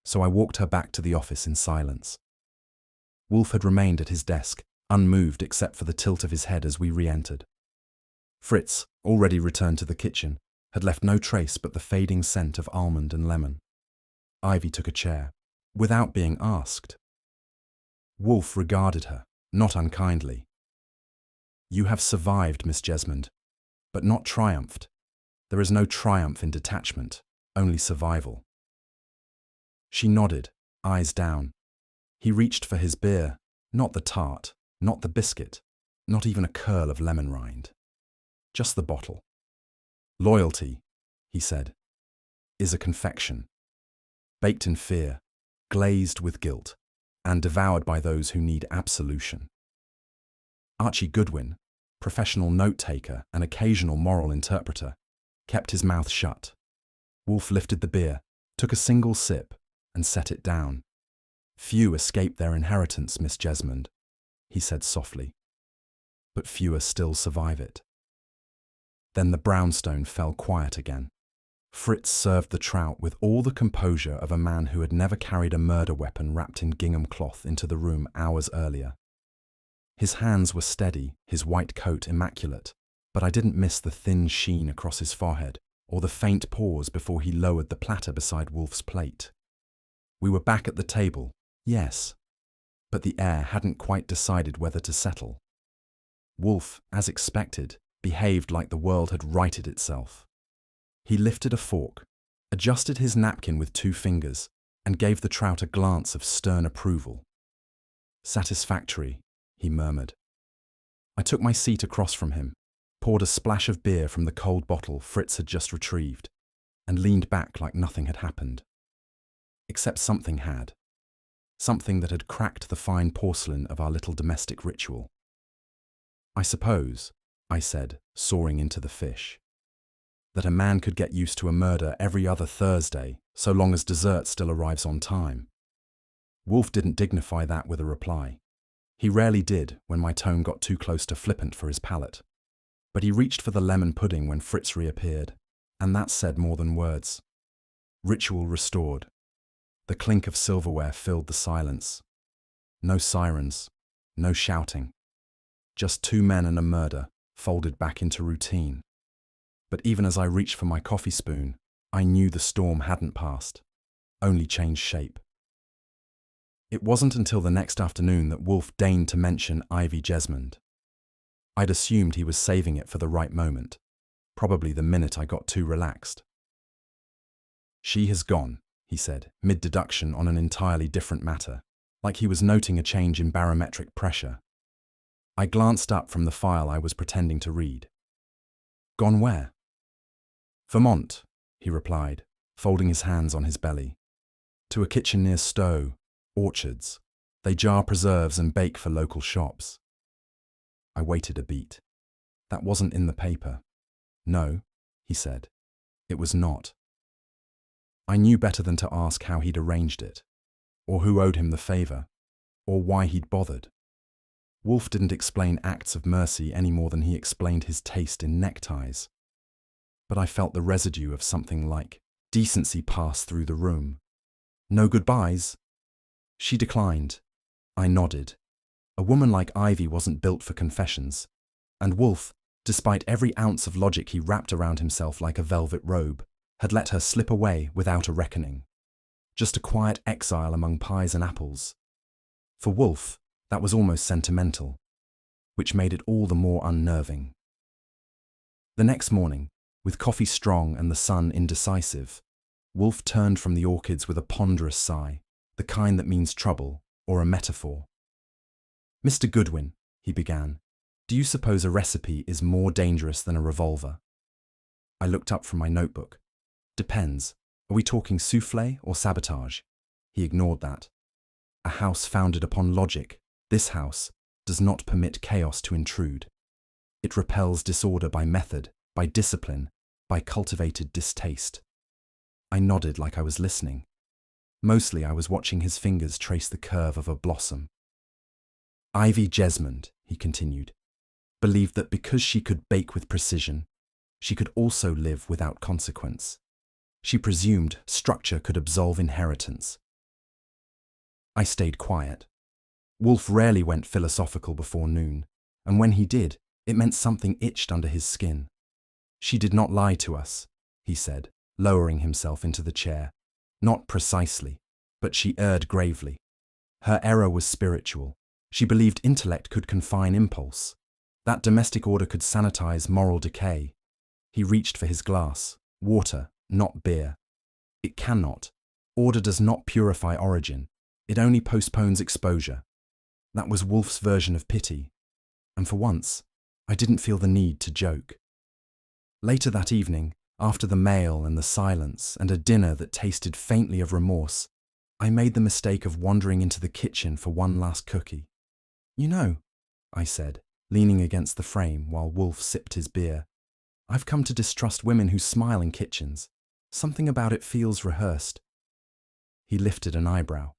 So I walked her back to the office in silence. Wolfe had remained at his desk, unmoved except for the tilt of his head as we re-entered. Fritz, already returned to the kitchen, had left no trace but the fading scent of almond and lemon. Ivy took a chair, without being asked. Wolfe regarded her, not unkindly. "You have survived, Miss Jesmond, but not triumphed. There is no triumph in detachment, only survival." She nodded, eyes down. He reached for his beer, not the tart, not the biscuit, not even a curl of lemon rind. Just the bottle. "Loyalty," he said, "is a confection. Baked in fear, glazed with guilt, and devoured by those who need absolution." Archie Goodwin, professional note-taker and occasional moral interpreter, kept his mouth shut. Wolfe lifted the beer, took a single sip, and set it down. "Few escape their inheritance, Miss Jesmond," he said softly. "But fewer still survive it." Then the brownstone fell quiet again. Fritz served the trout with all the composure of a man who had never carried a murder weapon wrapped in gingham cloth into the room hours earlier. His hands were steady, his white coat immaculate, but I didn't miss the thin sheen across his forehead or the faint pause before he lowered the platter beside Wolfe's plate. We were back at the table, yes, but the air hadn't quite decided whether to settle. Wolfe, as expected, behaved like the world had righted itself. He lifted a fork, adjusted his napkin with 2 fingers, and gave the trout a glance of stern approval. "Satisfactory," he murmured. I took my seat across from him, poured a splash of beer from the cold bottle Fritz had just retrieved, and leaned back like nothing had happened. Except something had. Something that had cracked the fine porcelain of our little domestic ritual. "I suppose," I said, soaring into the fish, "that a man could get used to a murder every other Thursday, so long as dessert still arrives on time." Wolfe didn't dignify that with a reply. He rarely did when my tone got too close to flippant for his palate. But he reached for the lemon pudding when Fritz reappeared, and that said more than words. Ritual restored. The clink of silverware filled the silence. No sirens, no shouting. Just two men and a murder, folded back into routine. But even as I reached for my coffee spoon, I knew the storm hadn't passed, only changed shape. It wasn't until the next afternoon that Wolfe deigned to mention Ivy Jesmond. I'd assumed he was saving it for the right moment, probably the minute I got too relaxed. "She has gone," he said, mid-deduction on an entirely different matter, like he was noting a change in barometric pressure. I glanced up from the file I was pretending to read. "Gone where?" "Vermont," he replied, folding his hands on his belly. "To a kitchen near Stowe, orchards. They jar preserves and bake for local shops." I waited a beat. "That wasn't in the paper." "No," he said. "It was not." I knew better than to ask how he'd arranged it, or who owed him the favor, or why he'd bothered. Wolfe didn't explain acts of mercy any more than he explained his taste in neckties. But I felt the residue of something like decency pass through the room. "No goodbyes?" She declined. I nodded. A woman like Ivy wasn't built for confessions, and Wolfe, despite every ounce of logic he wrapped around himself like a velvet robe, had let her slip away without a reckoning. Just a quiet exile among pies and apples. For Wolfe, that was almost sentimental, which made it all the more unnerving. The next morning, with coffee strong and the sun indecisive, Wolfe turned from the orchids with a ponderous sigh, the kind that means trouble, or a metaphor. "Mr. Goodwin," he began, "do you suppose a recipe is more dangerous than a revolver?" I looked up from my notebook. "Depends. Are we talking soufflé or sabotage?" He ignored that. "A house founded upon logic, this house, does not permit chaos to intrude. It repels disorder by method, by discipline, by cultivated distaste." I nodded like I was listening. Mostly I was watching his fingers trace the curve of a blossom. "Ivy Jesmond," he continued, "believed that because she could bake with precision, she could also live without consequence. She presumed structure could absolve inheritance." I stayed quiet. Wolfe rarely went philosophical before noon, and when he did, it meant something itched under his skin. "She did not lie to us," he said, lowering himself into the chair. "Not precisely, but she erred gravely. Her error was spiritual. She believed intellect could confine impulse, that domestic order could sanitize moral decay." He reached for his glass. "Water, not beer. It cannot. Order does not purify origin. It only postpones exposure." That was Wolfe's version of pity, and for once, I didn't feel the need to joke. Later that evening, after the mail and the silence and a dinner that tasted faintly of remorse, I made the mistake of wandering into the kitchen for one last cookie. "You know," I said, leaning against the frame while Wolfe sipped his beer, "I've come to distrust women who smile in kitchens. Something about it feels rehearsed." He lifted an eyebrow.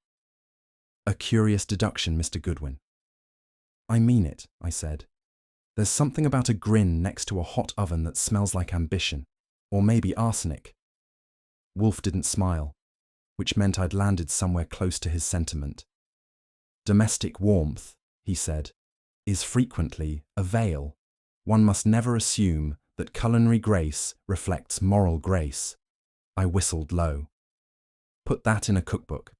"A curious deduction, Mr. Goodwin." "I mean it," I said. "There's something about a grin next to a hot oven that smells like ambition, or maybe arsenic." Wolfe didn't smile, which meant I'd landed somewhere close to his sentiment. "Domestic warmth," he said, "is frequently a veil. One must never assume that culinary grace reflects moral grace." I whistled low. "Put that in a cookbook."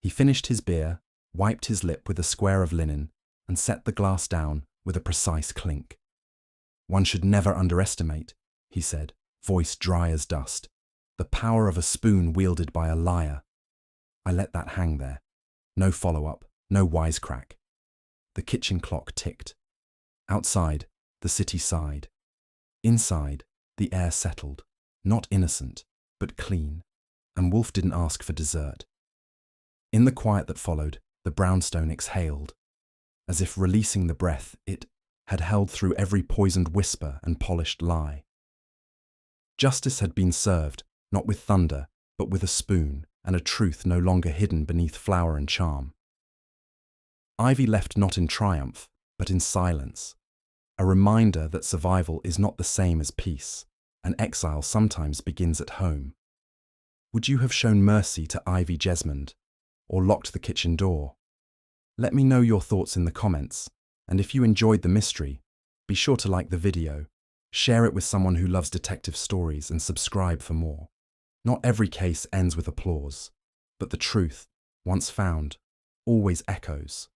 He finished his beer, wiped his lip with a square of linen, and set the glass down with a precise clink. "One should never underestimate," he said, voice dry as dust, "the power of a spoon wielded by a liar." I let that hang there. No follow-up, no wisecrack. The kitchen clock ticked. Outside, the city sighed. Inside, the air settled, not innocent, but clean, and Wolfe didn't ask for dessert. In the quiet that followed, the brownstone exhaled, as if releasing the breath it had held through every poisoned whisper and polished lie. Justice had been served, not with thunder, but with a spoon, and a truth no longer hidden beneath flower and charm. Ivy left not in triumph, but in silence, a reminder that survival is not the same as peace, and exile sometimes begins at home. Would you have shown mercy to Ivy Jesmond, or locked the kitchen door? Let me know your thoughts in the comments, and if you enjoyed the mystery, be sure to like the video, share it with someone who loves detective stories, and subscribe for more. Not every case ends with applause, but the truth, once found, always echoes.